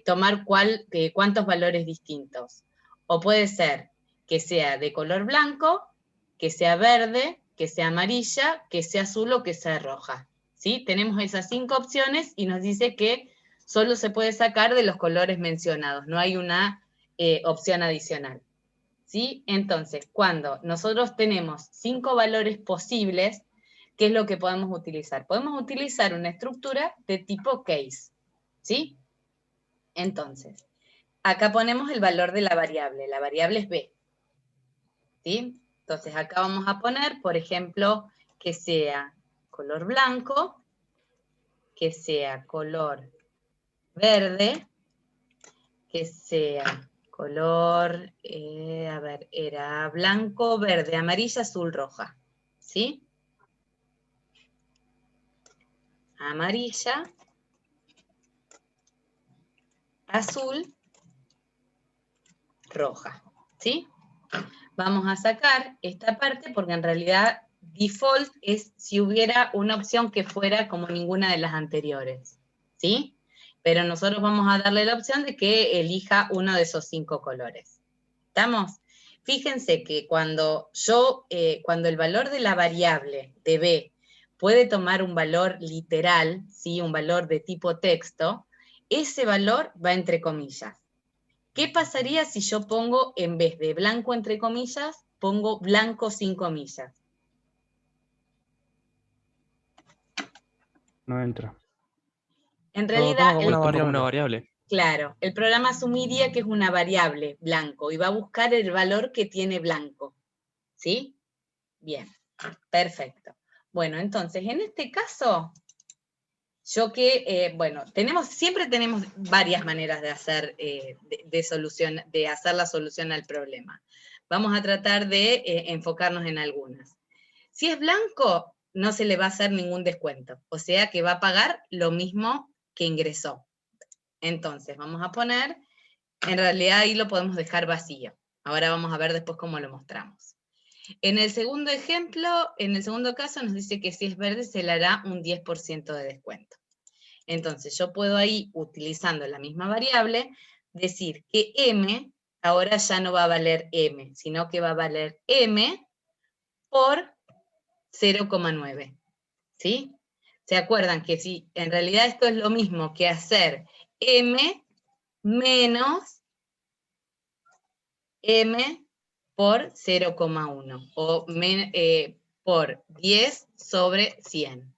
tomar cuántos valores distintos. O puede ser que sea de color blanco, que sea verde, que sea amarilla, que sea azul o que sea roja. ¿Sí? Tenemos esas 5 opciones y nos dice que solo se puede sacar de los colores mencionados, no hay una opción adicional. ¿Sí? Entonces, cuando nosotros tenemos 5 valores posibles, ¿qué es lo que podemos utilizar? Podemos utilizar una estructura de tipo case, ¿sí? Entonces, acá ponemos el valor de la variable es B, ¿sí? Entonces, acá vamos a poner, por ejemplo, que sea color blanco, que sea color verde, que sea color, a ver, era blanco, verde, amarilla, azul, roja, ¿sí? Amarilla, azul, roja, ¿sí? Vamos a sacar esta parte porque en realidad default es si hubiera una opción que fuera como ninguna de las anteriores, ¿sí? Pero nosotros vamos a darle la opción de que elija uno de esos 5 colores. ¿Estamos? Fíjense que cuando el valor de la variable de B puede tomar un valor literal, ¿sí? Un valor de tipo texto, ese valor va entre comillas. ¿Qué pasaría si yo pongo, en vez de blanco entre comillas, pongo blanco sin comillas?
No entra.
En
Lo
realidad,
toma como una variable.
claro, el programa asumiría que es una variable blanco y va a buscar el valor que tiene blanco. ¿Sí? Bien, perfecto. Bueno, entonces, en este caso, siempre tenemos varias maneras de hacer, de hacer la solución al problema. Vamos a tratar de enfocarnos en algunas. Si es blanco, no se le va a hacer ningún descuento, o sea que va a pagar lo mismo que ingresó. Entonces, vamos a poner, en realidad ahí lo podemos dejar vacío. Ahora vamos a ver después cómo lo mostramos. En el segundo ejemplo, en el segundo caso nos dice que si es verde se le hará un 10% de descuento. Entonces yo puedo ahí, utilizando la misma variable, decir que M ahora ya no va a valer M, sino que va a valer M por 0,9. ¿Sí? ¿Se acuerdan que si en realidad esto es lo mismo que hacer M menos M por 0,1 o por 10 sobre 100.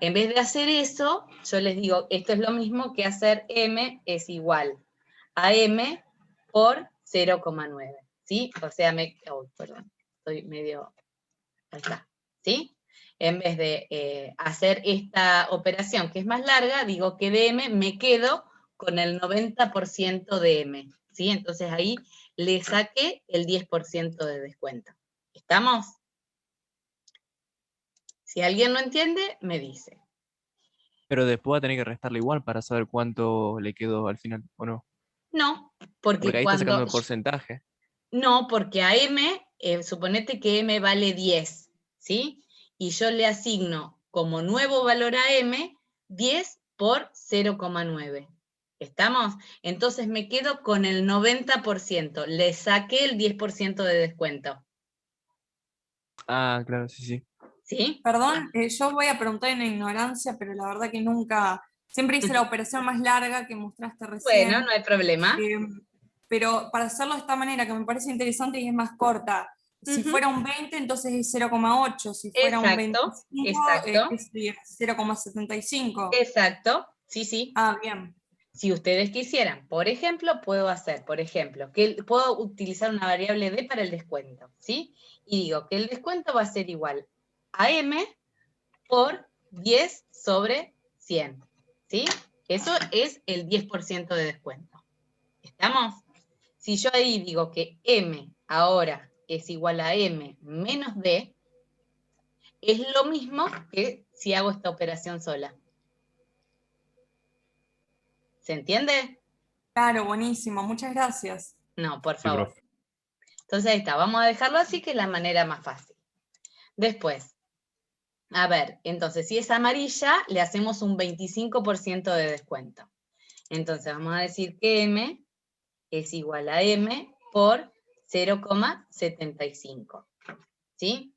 En vez de hacer eso, yo les digo, esto es lo mismo que hacer M es igual a M por 0,9. ¿Sí? O sea, perdón, estoy medio... Ahí está. ¿Sí? En vez de hacer esta operación que es más larga, digo que de M me quedo con el 90% de M. ¿Sí? Entonces ahí le saqué el 10% de descuento. ¿Estamos? Si alguien no entiende, me dice.
Pero después va a tener que restarle igual para saber cuánto le quedó al final, ¿o no?
No, porque
ahí está sacando el porcentaje.
No, porque a M, suponete que M vale 10, ¿sí? Y yo le asigno como nuevo valor a M 10 por 0,9. ¿Estamos? Entonces me quedo con el 90%. Le saqué el 10% de descuento.
Ah, claro, sí, sí.
¿Sí?
Perdón, yo voy a preguntar en ignorancia, pero la verdad que nunca, siempre hice la operación más larga que mostraste recién.
Bueno, no hay problema.
Pero para hacerlo de esta manera, que me parece interesante y es más corta, si
Ujú.
fuera un 20, entonces es 0,8. Si fuera un
Exacto,
25,
exacto.
¿qué sería? 0,75.
Exacto, sí, sí.
Ah, bien.
Si ustedes quisieran, por ejemplo, puedo hacer, que puedo utilizar una variable D para el descuento, ¿sí? Y digo que el descuento va a ser igual a M por 10 sobre 100, ¿sí? Eso es el 10% de descuento. ¿Estamos? Si yo ahí digo que M ahora es igual a M menos D, es lo mismo que si hago esta operación sola. ¿Se entiende?
Claro, buenísimo. Muchas gracias.
No, por
Sí,
favor.
profe.
Entonces ahí está, vamos a dejarlo así, que es la manera más fácil. Después, a ver, entonces si es amarilla, le hacemos un 25% de descuento. Entonces vamos a decir que M es igual a M por 0,75. ¿Sí?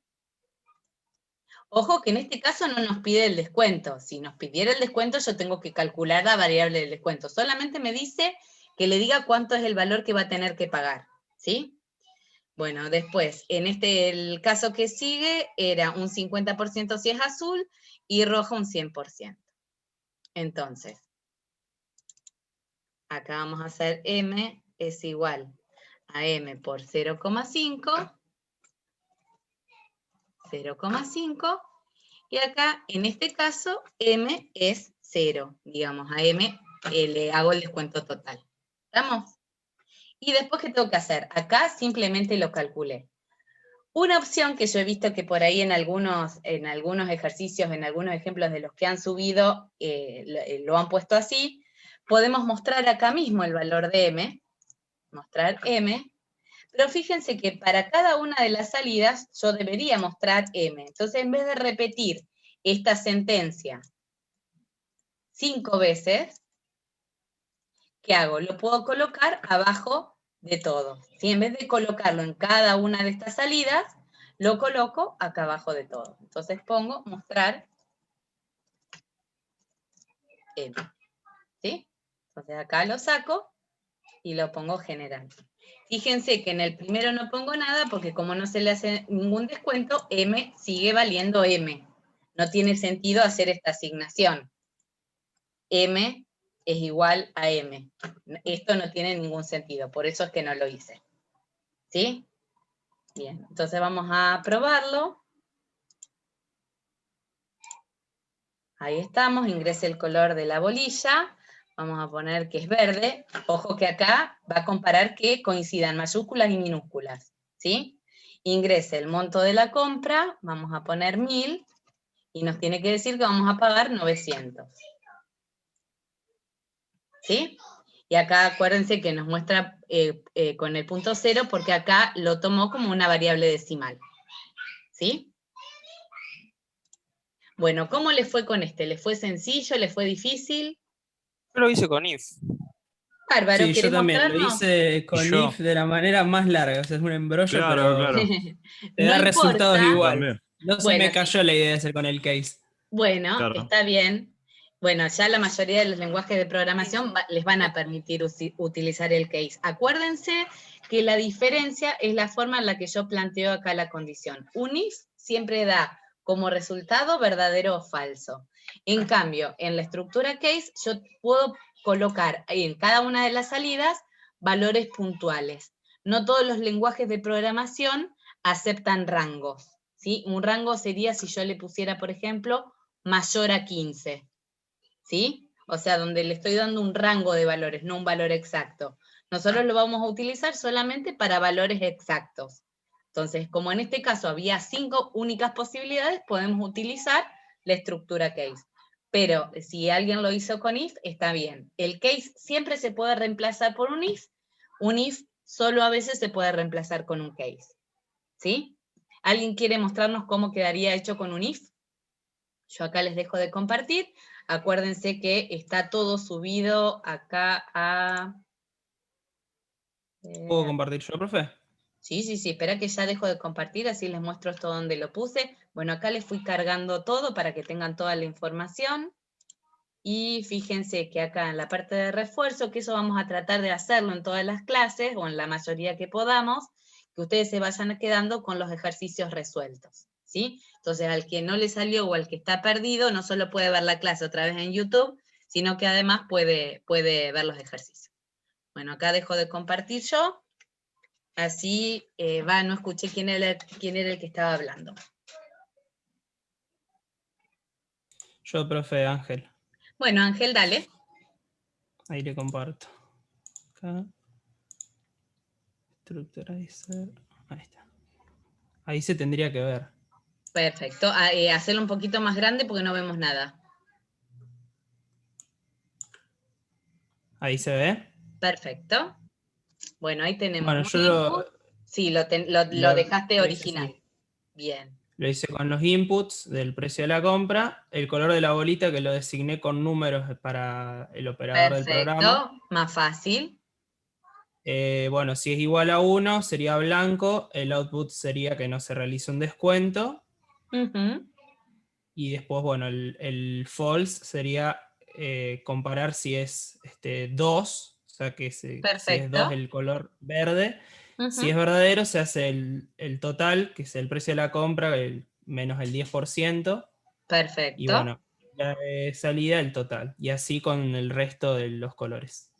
Ojo que en este caso no nos pide el descuento. Si nos pidiera el descuento, yo tengo que calcular la variable del descuento. Solamente me dice que le diga cuánto es el valor que va a tener que pagar. ¿Sí? Bueno, después, en el caso que sigue, era un 50% si es azul y rojo un 100%. Entonces, acá vamos a hacer M es igual a M por 0,5, 0,5, y acá, en este caso, M es 0. Digamos, a M le hago el descuento total. ¿Estamos? Y después, ¿qué tengo que hacer? Acá simplemente lo calculé. Una opción que yo he visto que por ahí en algunos ejercicios, en algunos ejemplos de los que han subido, lo han puesto así, podemos mostrar acá mismo el valor de M, mostrar M, pero fíjense que para cada una de las salidas yo debería mostrar M. Entonces, en vez de repetir esta sentencia 5 veces, ¿qué hago? Lo puedo colocar abajo de todo. ¿Sí? En vez de colocarlo en cada una de estas salidas, lo coloco acá abajo de todo. Entonces pongo mostrar M. ¿Sí? Entonces acá lo saco y lo pongo general. Fíjense que en el primero no pongo nada porque como no se le hace ningún descuento, M sigue valiendo M. No tiene sentido hacer esta asignación. M es igual a M. Esto no tiene ningún sentido, por eso es que no lo hice. ¿Sí? Bien, entonces vamos a probarlo. Ahí estamos, ingrese el color de la bolilla. Vamos a poner que es verde. Ojo que acá va a comparar que coincidan mayúsculas y minúsculas. ¿Sí? Ingrese el monto de la compra. Vamos a poner 1000. Y nos tiene que decir que vamos a pagar 900. ¿Sí? Y acá acuérdense que nos muestra con el punto 0 porque acá lo tomó como una variable decimal. ¿Sí? Bueno, ¿cómo le fue con este? ¿Le fue sencillo? ¿Le fue difícil?
Yo lo hice con if.
Bárbaro,
Sí, yo
¿querés
también lo
mostrarnos?
hice con
yo.
if de la manera más larga. O sea, es un embrollo,
Claro,
pero
claro.
te da
No
resultados
importa.
igual.
También.
No se
Bueno,
me
sí.
cayó la idea de hacer con el case.
Bueno,
Claro.
está bien. Bueno, ya la mayoría de los lenguajes de programación les van a permitir utilizar el case. Acuérdense que la diferencia es la forma en la que yo planteo acá la condición. Un if siempre da como resultado verdadero o falso. En cambio, en la estructura case yo puedo colocar en cada una de las salidas valores puntuales. No todos los lenguajes de programación aceptan rangos, ¿sí? Un rango sería si yo le pusiera, por ejemplo, mayor a 15, ¿sí? O sea, donde le estoy dando un rango de valores, no un valor exacto. Nosotros lo vamos a utilizar solamente para valores exactos. Entonces, como en este caso había 5 únicas posibilidades, podemos utilizar la estructura case. Pero si alguien lo hizo con if, está bien. El case siempre se puede reemplazar por un if solo a veces se puede reemplazar con un case. ¿Sí? ¿Alguien quiere mostrarnos cómo quedaría hecho con un if? Yo acá les dejo de compartir. Acuérdense que está todo subido acá a...
¿Puedo compartir yo, profe?
Sí, espera que ya dejo de compartir, así les muestro esto donde lo puse. Bueno, acá les fui cargando todo para que tengan toda la información. Y fíjense que acá en la parte de refuerzo, que eso vamos a tratar de hacerlo en todas las clases, o en la mayoría que podamos, que ustedes se vayan quedando con los ejercicios resueltos, ¿sí? Entonces, al que no le salió o al que está perdido, no solo puede ver la clase otra vez en YouTube, sino que además puede ver los ejercicios. Bueno, acá dejo de compartir yo, así no escuché quién era el que estaba hablando.
Yo, profe Ángel.
Bueno, Ángel, dale.
Ahí le comparto. Acá. Structurizer. Ahí está. Ahí se tendría que ver.
Perfecto. Hacerlo un poquito más grande porque no vemos nada.
Ahí se ve.
Perfecto. Bueno, ahí tenemos.
Bueno, yo
Sí, lo dejaste
lo hice
original.
así.
Bien.
Lo hice con los inputs del precio de la compra, el color de la bolita que lo designé con números para el operador del programa.
Perfecto, más fácil.
Bueno, si es igual a 1 sería blanco, el output sería que no se realiza un descuento. Y después, bueno, el false sería comparar si es 2, o sea que si es 2 el color verde. Si es verdadero, se hace el total, que es el precio de la compra, menos el 10%.
Perfecto.
Y bueno, la de salida el total. Y así con el resto de los colores.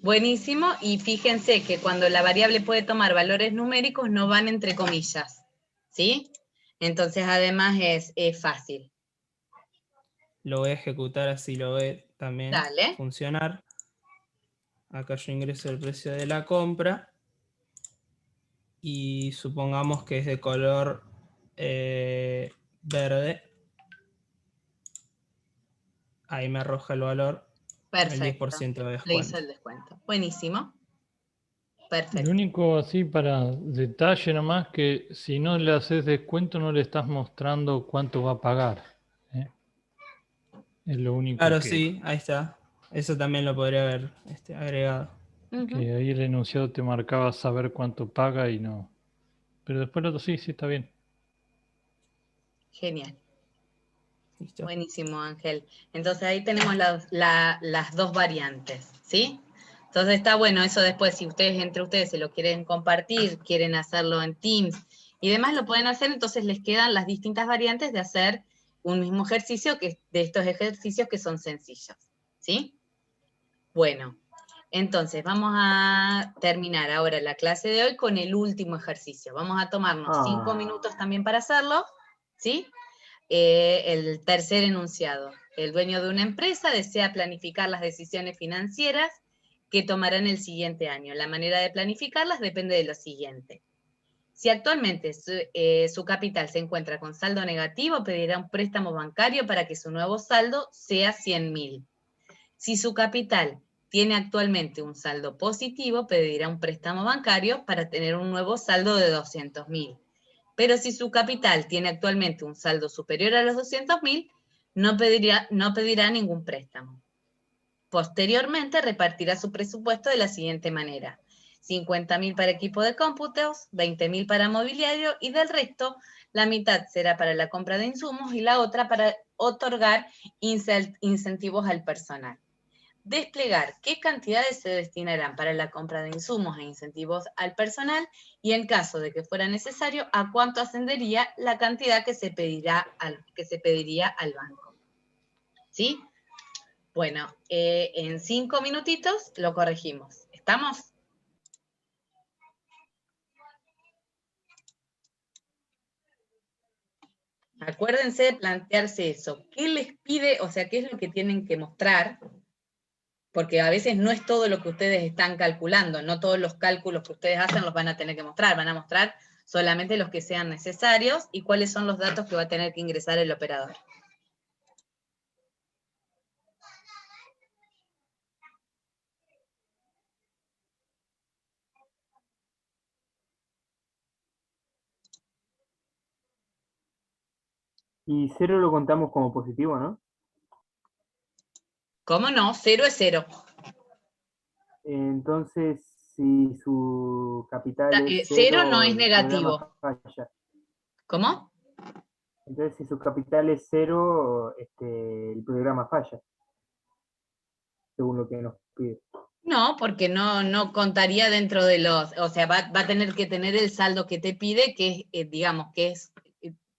Buenísimo. Y fíjense que cuando la variable puede tomar valores numéricos, no van entre comillas. ¿Sí? Entonces, además es fácil.
Lo voy a ejecutar así lo ve también funcionar. Acá yo ingreso el precio de la compra. Y supongamos que es de color verde. Ahí me arroja el valor.
Perfecto.
El 10% de
Le
descuento.
hizo el descuento. Buenísimo.
Lo
Perfecto.
único así para detalle nomás que si no le haces descuento no le estás mostrando cuánto va a pagar. ¿eh? Es lo único
Claro,
que,
sí, ahí está. Eso también lo podría haber agregado.
que ahí el enunciado te marcaba saber cuánto paga y no. Pero después lo otro sí está bien.
Genial.
Listo.
Buenísimo, Ángel. Entonces ahí tenemos las dos variantes, ¿sí? Entonces está bueno eso después, si ustedes entre ustedes se lo quieren compartir, quieren hacerlo en Teams y demás, lo pueden hacer, entonces les quedan las distintas variantes de hacer un mismo ejercicio, de estos ejercicios que son sencillos, ¿sí? Bueno, entonces vamos a terminar ahora la clase de hoy con el último ejercicio. Vamos a tomarnos 5 minutos también para hacerlo, ¿sí? El tercer enunciado. El dueño de una empresa desea planificar las decisiones financieras que tomarán el siguiente año. La manera de planificarlas depende de lo siguiente. Si actualmente su capital se encuentra con saldo negativo, pedirá un préstamo bancario para que su nuevo saldo sea 100.000. Si su capital tiene actualmente un saldo positivo, pedirá un préstamo bancario para tener un nuevo saldo de 200.000. Pero si su capital tiene actualmente un saldo superior a los 200.000, no pedirá ningún préstamo. Posteriormente, repartirá su presupuesto de la siguiente manera. 50.000 para equipo de cómputos, 20.000 para mobiliario y del resto, la mitad será para la compra de insumos y la otra para otorgar incentivos al personal. Desplegar qué cantidades se destinarán para la compra de insumos e incentivos al personal y en caso de que fuera necesario, a cuánto ascendería la cantidad que se pediría al banco. ¿Sí? Bueno, en 5 minutitos lo corregimos. ¿Estamos? Acuérdense de plantearse eso. ¿Qué les pide? O sea, ¿qué es lo que tienen que mostrar? Porque a veces no es todo lo que ustedes están calculando, no todos los cálculos que ustedes hacen los van a tener que mostrar, van a mostrar solamente los que sean necesarios y cuáles son los datos que va a tener que ingresar el operador.
Y 0 lo contamos como positivo, ¿no?
¿Cómo no? 0 es 0.
Entonces, si su capital es
0 no
0,
es
el
negativo.
programa falla.
¿Cómo?
Entonces, si su capital es 0, el programa falla, según lo que nos pide.
No, porque no contaría dentro de los, o sea, va a tener que tener el saldo que te pide, que es, digamos, que es,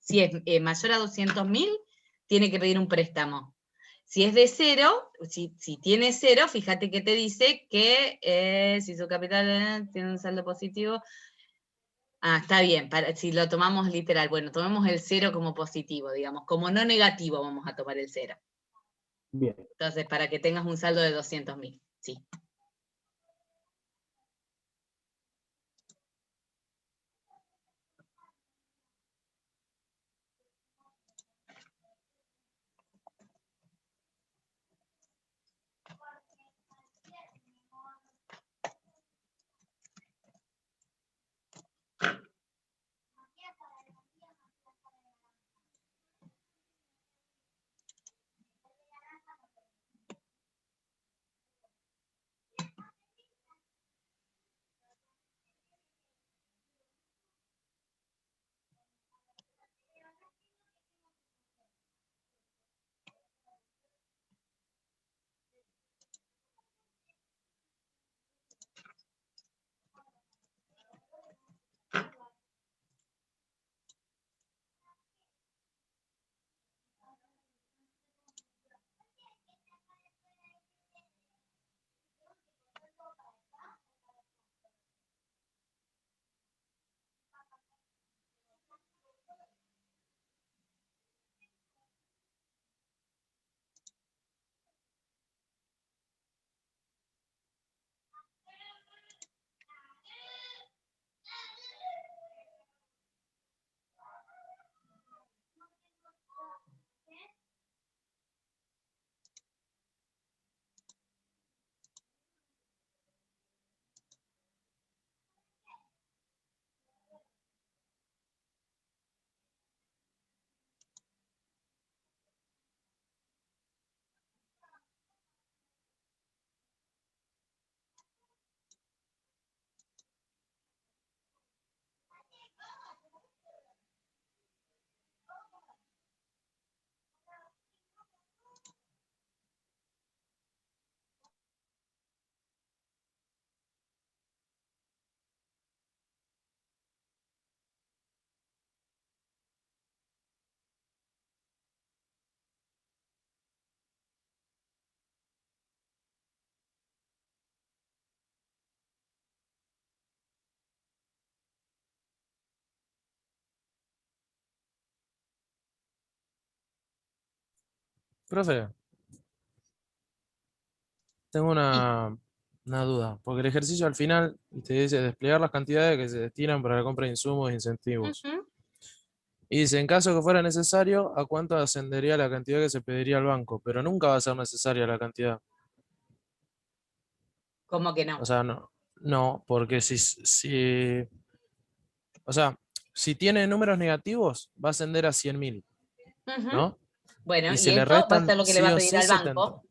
si es mayor a 200.000, tiene que pedir un préstamo. Si es de 0, si tiene 0, fíjate que te dice que si su capital tiene un saldo positivo, está bien, si lo tomamos literal, bueno, tomemos el 0 como positivo, digamos, como no negativo vamos a tomar el 0.
Bien.
Entonces, para que tengas un saldo de 200.000, sí.
Profe, tengo una duda, porque el ejercicio al final te dice desplegar las cantidades que se destinan para la compra de insumos e incentivos. Y dice, en caso que fuera necesario, ¿a cuánto ascendería la cantidad que se pediría al banco? Pero nunca va a ser necesaria la cantidad.
¿Cómo que no?
O sea, no, porque o sea, si tiene números negativos, va a ascender a 100.000, ¿no?
Bueno,
Y
y
se le
eso va a
restan
ser lo que le
sí
va a
o
pedir
sí
al
70.
banco.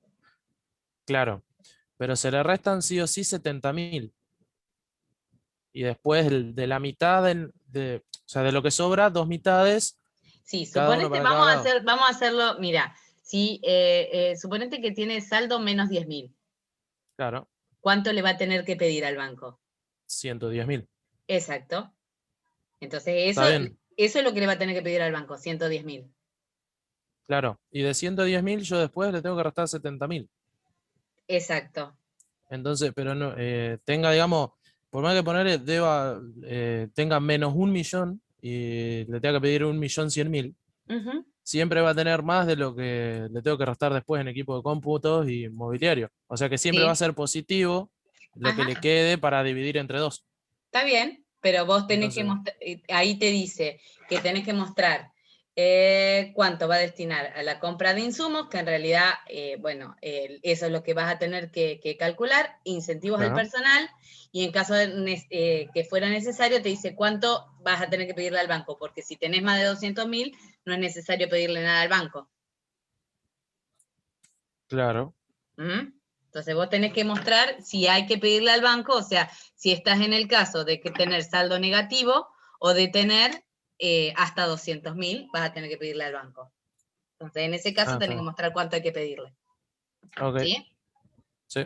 Claro, pero se le restan sí o sí 70.000. Y después de la mitad, o sea, de lo que sobra, 2 mitades,
Sí,
cada uno
suponete,
para cada lado.
vamos a hacerlo, mira, si suponete que tiene saldo menos 10.000,
Claro,
¿cuánto le va a tener que pedir al banco?
110.000.
Exacto. Entonces,
Está bien,
eso es lo que le va a tener que pedir al banco, 110.000.
claro. Y de 110.000 yo después le tengo que restar 70.000.
Exacto.
Entonces, pero no, tenga, digamos, por más que ponerle, tenga menos 1.000.000 y le tenga que pedir 1.100.000, siempre va a tener más de lo que le tengo que restar después en equipo de cómputos y mobiliario. O sea que siempre va a ser positivo lo que le quede para dividir entre dos.
Está bien, pero vos tenés que
Entonces,
mostrar, ahí te dice que tenés que mostrar cuánto va a destinar a la compra de insumos, que en realidad, bueno, eso es lo que vas a tener que calcular, incentivos al
Claro.
personal, y en caso de que fuera necesario, te dice cuánto vas a tener que pedirle al banco, porque si tenés más de 200.000, no es necesario pedirle nada al banco.
Claro.
Entonces vos tenés que mostrar si hay que pedirle al banco, o sea, si estás en el caso de que tener saldo negativo o de tener hasta 200.000, vas a tener que pedirle al banco. Entonces en ese caso tenés que mostrar cuánto hay que pedirle.
Ok.
¿Sí?
Sí.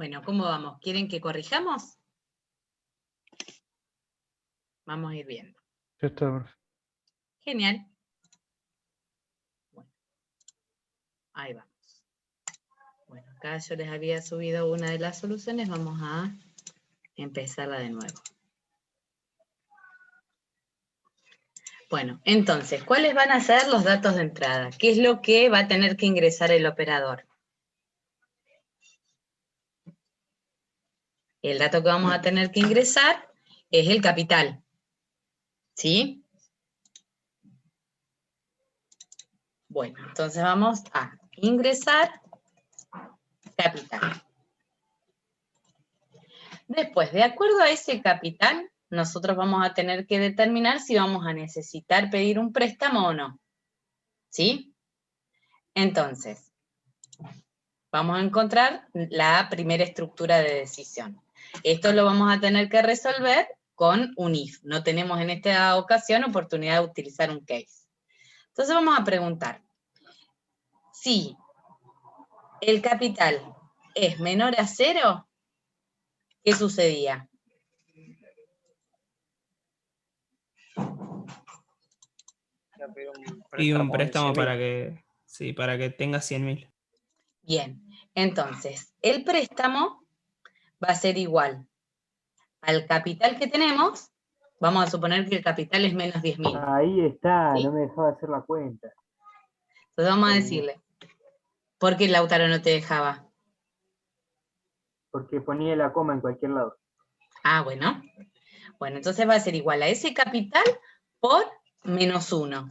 Bueno, ¿cómo vamos? ¿Quieren que corrijamos? Vamos a ir viendo.
Ya está, profe.
Genial. Bueno, ahí vamos. Bueno, acá yo les había subido una de las soluciones, vamos a empezarla de nuevo. Bueno, entonces, ¿cuáles van a ser los datos de entrada? ¿Qué es lo que va a tener que ingresar el operador? El dato que vamos a tener que ingresar es el capital. ¿Sí? Bueno, entonces vamos a ingresar capital. Después, de acuerdo a ese capital, nosotros vamos a tener que determinar si vamos a necesitar pedir un préstamo o no. ¿Sí? Entonces, vamos a encontrar la primera estructura de decisión. Esto lo vamos a tener que resolver con un if. No tenemos en esta ocasión oportunidad de utilizar un case. Entonces vamos a preguntar, si el capital es menor a 0, ¿qué sucedía?
Y un préstamo para que, sí, para que tenga 100.000.
Bien, entonces, el préstamo va a ser igual al capital que tenemos. Vamos a suponer que el capital es menos 10.000.
Ahí está,
¿Sí?
no me dejaba hacer la cuenta.
Entonces vamos a decirle, ¿por qué Lautaro no te dejaba?
Porque ponía la coma en cualquier lado.
Ah, bueno. Bueno, entonces va a ser igual a ese capital por menos 1.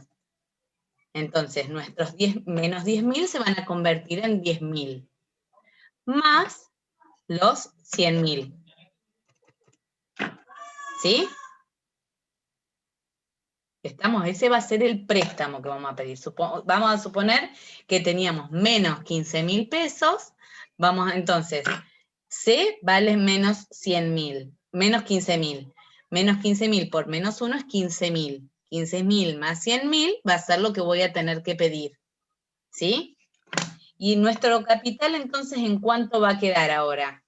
Entonces, nuestros menos 10.000 se van a convertir en 10.000. Más los 100.000. ¿Sí? Estamos, ese va a ser el préstamo que vamos a pedir. Vamos a suponer que teníamos menos 15.000 pesos. Entonces, C vale menos 100.000, menos 15.000. Menos 15.000 por menos 1 es 15.000. 15.000 más 100.000 va a ser lo que voy a tener que pedir. ¿Sí? Y nuestro capital, entonces, ¿en cuánto va a quedar ahora?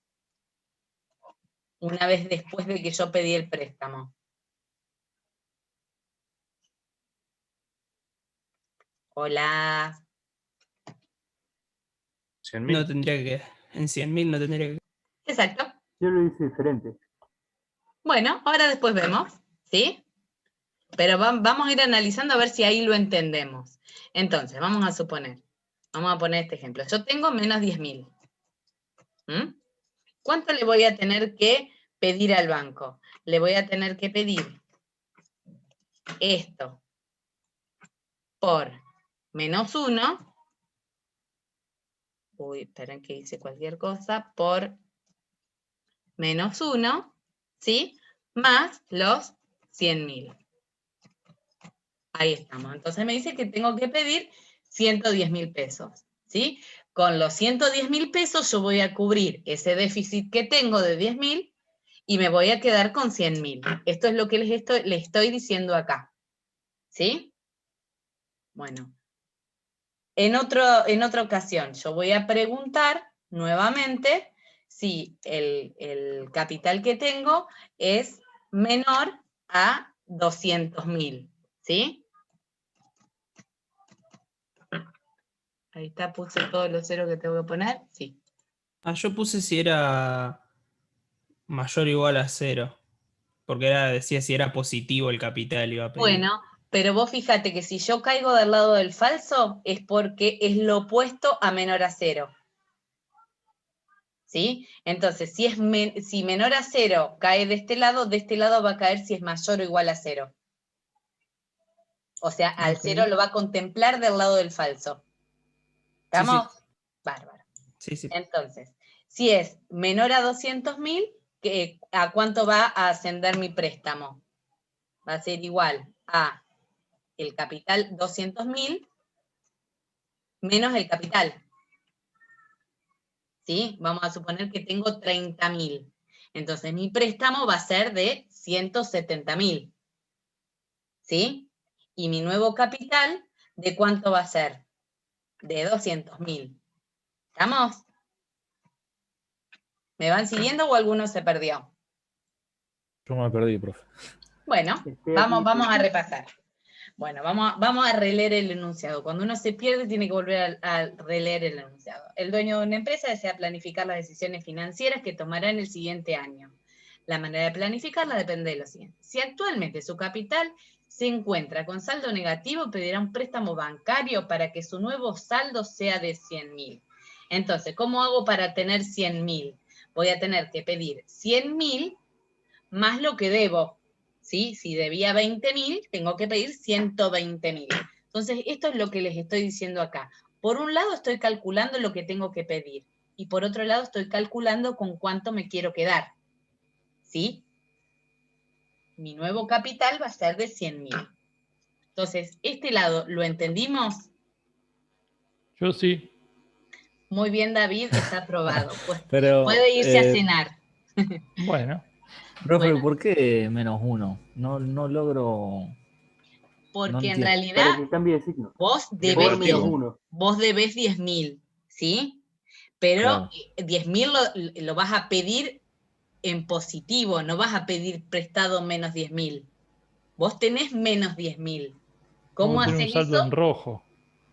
Una vez después de que yo pedí el préstamo. Hola.
100.000. No tendría que quedar. En 100.000 no tendría que quedar.
Exacto.
Yo lo hice diferente.
Bueno, ahora después vemos, ¿sí? Pero vamos a ir analizando a ver si ahí lo entendemos. Entonces, vamos a suponer, vamos a poner este ejemplo. Yo tengo menos 10.000. ¿Cuánto le voy a tener que pedir al banco? Le voy a tener que pedir esto por menos 1. Uy, esperen que hice cualquier cosa. Por menos 1, ¿sí? Más los 100.000. Ahí estamos. Entonces me dice que tengo que pedir 110.000 pesos, ¿sí? Con los 110.000 pesos yo voy a cubrir ese déficit que tengo de 10.000 y me voy a quedar con 100.000. Esto es lo que les estoy diciendo acá, ¿sí? Bueno, en otra ocasión yo voy a preguntar nuevamente si el capital que tengo es menor a 200.000, ¿sí? Ahí está, puse todos los ceros que tengo que poner, sí.
Yo puse si era mayor o igual a 0. Porque decía si era positivo el capital iba a pedir.
Bueno, pero vos fíjate que si yo caigo del lado del falso es porque es lo opuesto a menor a 0. ¿Sí? Entonces, si menor a 0 cae de este lado va a caer si es mayor o igual a 0. O sea, al 0 lo va a contemplar del lado del falso. ¿Estamos? Sí. Bárbaro.
Sí, sí.
Entonces, si es menor a 200.000, ¿a cuánto va a ascender mi préstamo? Va a ser igual a el capital 200.000 menos el capital. ¿Sí? Vamos a suponer que tengo 30.000. Entonces, mi préstamo va a ser de 170.000. ¿Sí? Y mi nuevo capital, ¿de cuánto va a ser? De 200.000. ¿Estamos? ¿Me van siguiendo o alguno se perdió?
Yo me perdí, profe.
Bueno, vamos a repasar. Bueno, vamos a releer el enunciado. Cuando uno se pierde, tiene que volver a releer el enunciado. El dueño de una empresa desea planificar las decisiones financieras que tomará en el siguiente año. La manera de planificarla depende de lo siguiente. Si actualmente su capital se encuentra con saldo negativo, pedirá un préstamo bancario para que su nuevo saldo sea de 100.000. Entonces, ¿cómo hago para tener 100.000? Voy a tener que pedir 100.000 más lo que debo. ¿Sí? Si debía 20.000, tengo que pedir 120.000. Entonces, esto es lo que les estoy diciendo acá. Por un lado, estoy calculando lo que tengo que pedir. Y por otro lado, estoy calculando con cuánto me quiero quedar. ¿Sí? Mi nuevo capital va a ser de 100.000. Entonces, este lado, ¿lo entendimos?
Yo sí.
Muy bien, David, está aprobado. Pues,
Pero,
puede irse a cenar.
Bueno.
Profe,
Bueno.
¿por qué -1? No logro...
Porque
no
en
entiendo.
realidad
Para que cambie de signo.
vos debés 10.000, ¿sí? Pero
Claro.
10.000 lo vas a pedir en positivo, no vas a pedir prestado menos 10.000. Vos tenés menos 10.000. ¿Cómo
Vamos a tener
hacen
un saldo
eso?
en rojo.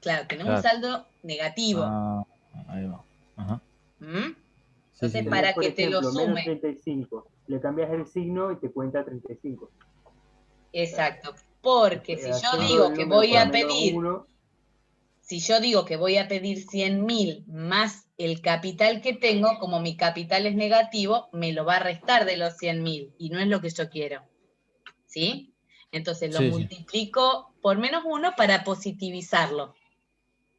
Claro, tenés
Claro.
un saldo negativo.
Ah, ahí va. Ajá.
¿Mm?
Sí,
Entonces,
sí, sí.
para
Por
que te lo
ejemplo, menos
sume.
35. Le cambias el signo y te cuenta 35.
Exacto. Porque si yo
Haciendo
digo
el
que
número
voy
por
a
menos
pedir,
1,
si yo digo que voy a pedir 100.000 más el capital que tengo, como mi capital es negativo, me lo va a restar de los 100.000 y no es lo que yo quiero. ¿Sí? Entonces lo
Sí, sí.
multiplico por menos 1 para positivizarlo.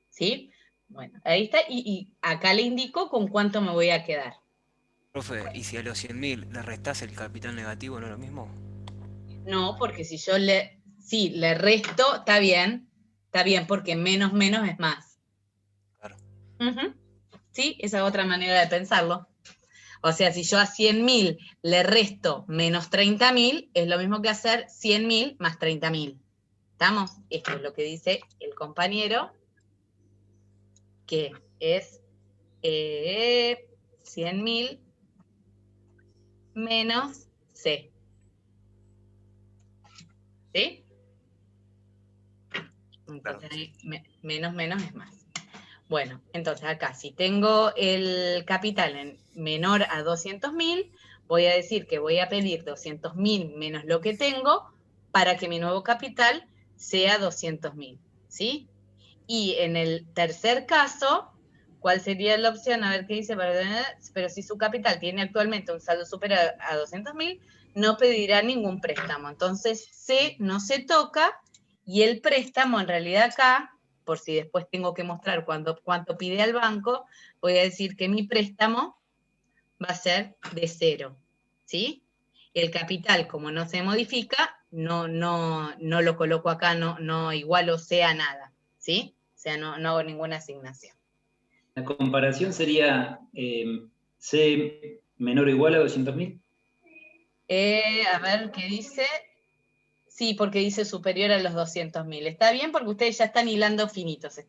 ¿Sí? Bueno, ahí está. Y acá le indico con cuánto me voy a quedar.
Profe, ¿y si a los 100.000 le restás el capital negativo, no es lo mismo?
No, porque si yo le resto, está bien, porque menos es más.
Claro.
Ujú. ¿Sí? Esa es otra manera de pensarlo. O sea, si yo a 100.000 le resto menos 30.000, es lo mismo que hacer 100.000 más 30.000. ¿Estamos? Esto es lo que dice el compañero, que es 100.000 menos C. ¿Sí? Entonces ahí menos es más. Bueno, entonces acá, si tengo el capital en menor a 200.000, voy a decir que voy a pedir 200.000 menos lo que tengo para que mi nuevo capital sea 200.000, ¿sí? Y en el tercer caso, ¿cuál sería la opción? A ver qué dice. Pero si su capital tiene actualmente un saldo superior a 200.000, no pedirá ningún préstamo. Entonces, C no se toca y el préstamo, en realidad acá, por si después tengo que mostrar cuánto pide al banco, voy a decir que mi préstamo va a ser de 0, ¿sí? El capital, como no se modifica, no lo coloco acá, no igualo sea nada, ¿sí? O sea, no hago ninguna asignación.
La comparación sería C menor o igual a 200.000.
A ver, ¿qué dice? Sí, porque dice superior a los 200.000. Está bien porque ustedes ya están hilando finitos.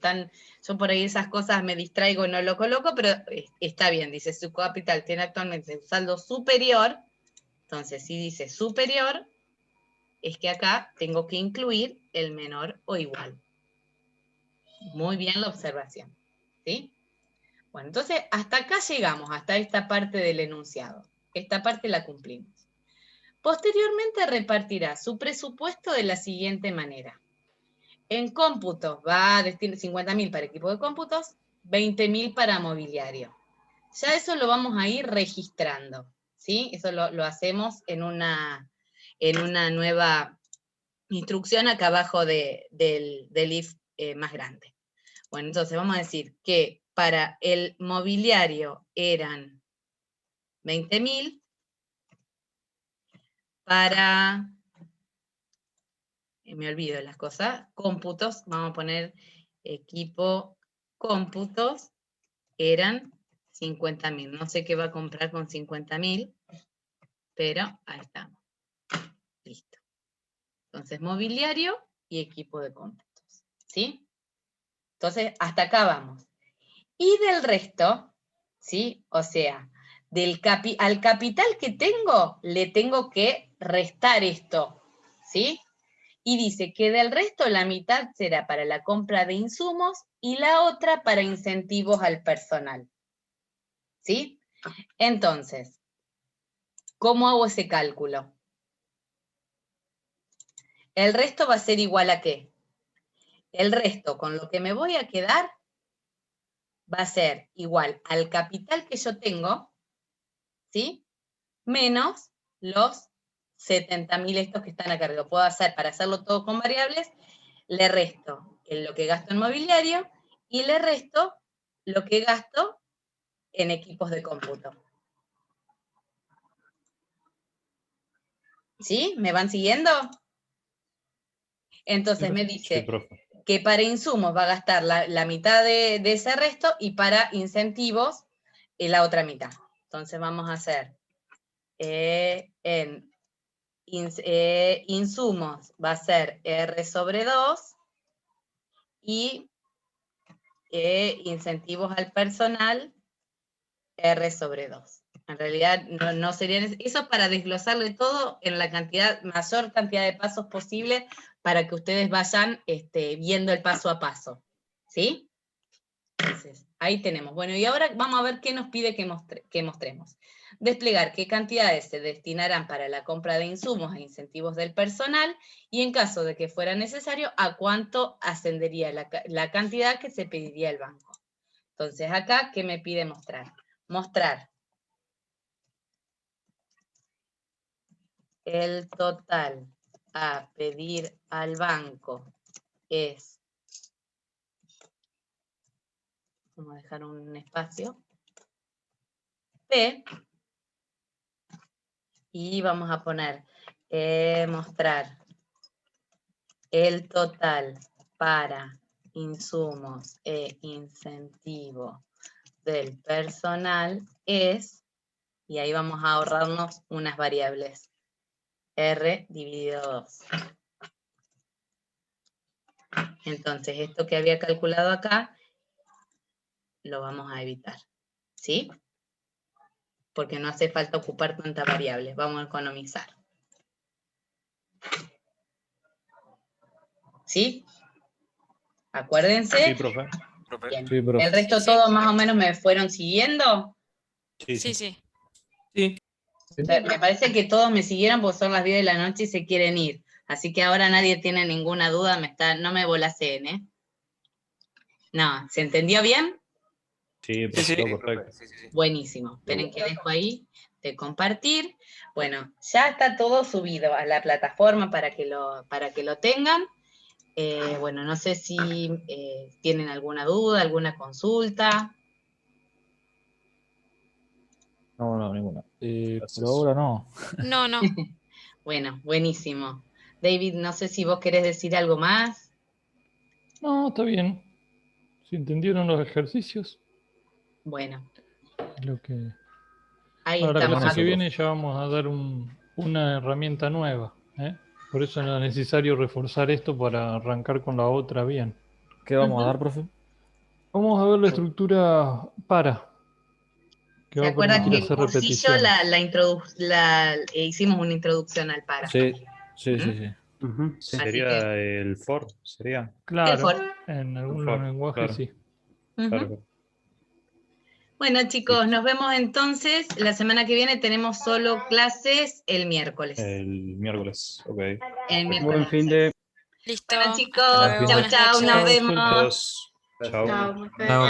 Yo por ahí esas cosas me distraigo y no lo coloco, pero está bien. Dice su capital tiene actualmente un saldo superior. Entonces, si dice superior, es que acá tengo que incluir el menor o igual. Muy bien la observación. ¿Sí? Bueno, entonces hasta acá llegamos, hasta esta parte del enunciado. Esta parte la cumplimos. Posteriormente repartirá su presupuesto de la siguiente manera. En cómputos va a destinar 50.000 para equipo de cómputos, 20.000 para mobiliario. Ya eso lo vamos a ir registrando, ¿sí? Eso lo hacemos en una nueva instrucción acá abajo del if más grande. Bueno, entonces vamos a decir que para el mobiliario eran 20.000, para, me olvido de las cosas, cómputos, vamos a poner equipo cómputos, eran 50.000. No sé qué va a comprar con 50.000, pero ahí estamos. Listo. Entonces, mobiliario y equipo de cómputos, ¿sí? Entonces, hasta acá vamos. Y del resto, ¿sí? O sea, al capital que tengo, le tengo que restar esto, ¿sí? Y dice que del resto la mitad será para la compra de insumos y la otra para incentivos al personal, ¿sí? Entonces, ¿cómo hago ese cálculo? El resto va a ser igual a ¿qué? El resto, con lo que me voy a quedar, va a ser igual al capital que yo tengo, ¿sí? Menos los 70.000 estos que están acá. Lo puedo hacer para hacerlo todo con variables, le resto lo que gasto en mobiliario y le resto lo que gasto en equipos de cómputo. ¿Sí? ¿Me van siguiendo? Entonces me dice que para insumos va a gastar la mitad de ese resto y para incentivos la otra mitad. Entonces vamos a hacer en insumos va a ser R sobre 2 y incentivos al personal R sobre 2. En realidad no serían eso para desglosarle todo en la mayor cantidad de pasos posible para que ustedes vayan viendo el paso a paso. ¿Sí? Entonces, ahí tenemos. Bueno, y ahora vamos a ver qué nos pide que mostremos. Desplegar qué cantidades se destinarán para la compra de insumos e incentivos del personal y en caso de que fuera necesario, a cuánto ascendería la cantidad que se pediría el banco. Entonces, acá, ¿qué me pide mostrar? Mostrar el total a pedir al banco es, vamos a dejar un espacio, P, y vamos a poner, mostrar el total para insumos e incentivo del personal es, y ahí vamos a ahorrarnos unas variables, R dividido 2. Entonces, esto que había calculado acá, lo vamos a evitar, ¿sí? Porque no hace falta ocupar tantas variables, vamos a economizar. ¿Sí? Acuérdense.
Sí, profe.
Bien.
Sí, profe.
¿El resto todos más o menos me fueron siguiendo?
Sí.
Me parece que todos me siguieron porque son las 10 de la noche y se quieren ir. Así que ahora nadie tiene ninguna duda, no me volaseen, ¿eh? No, ¿se entendió bien?
Sí, perfecto.
Buenísimo. Esperen que dejo ahí de compartir. Bueno, ya está todo subido a la plataforma para que lo tengan. Bueno, no sé si tienen alguna duda, alguna consulta.
No, ninguna. Por ahora no.
No.
Bueno, buenísimo. David, no sé si vos querés decir algo más.
No, está bien. ¿Se entendieron los ejercicios?
Bueno.
Lo que...
Ahí
Ahora, la
estamos.
clase que viene ya vamos a dar una herramienta nueva, ¿eh? Por eso no es necesario reforzar esto para arrancar con la otra bien.
¿Qué vamos a dar, profe?
Vamos a ver la estructura para. Que
¿Se
va a
acuerdan que
permitir
en
hacer
cursillo hicimos una introducción al para?
Sí.
Sería el for, sería.
El for.
En algunos lenguajes sí.
Claro.
Bueno, chicos, nos vemos entonces. La semana que viene tenemos solo clases el miércoles.
El miércoles, ok.
El miércoles.
Buen fin de...
Listo.
Bueno, chicos, chau, nos vemos.
Chao.
Chao.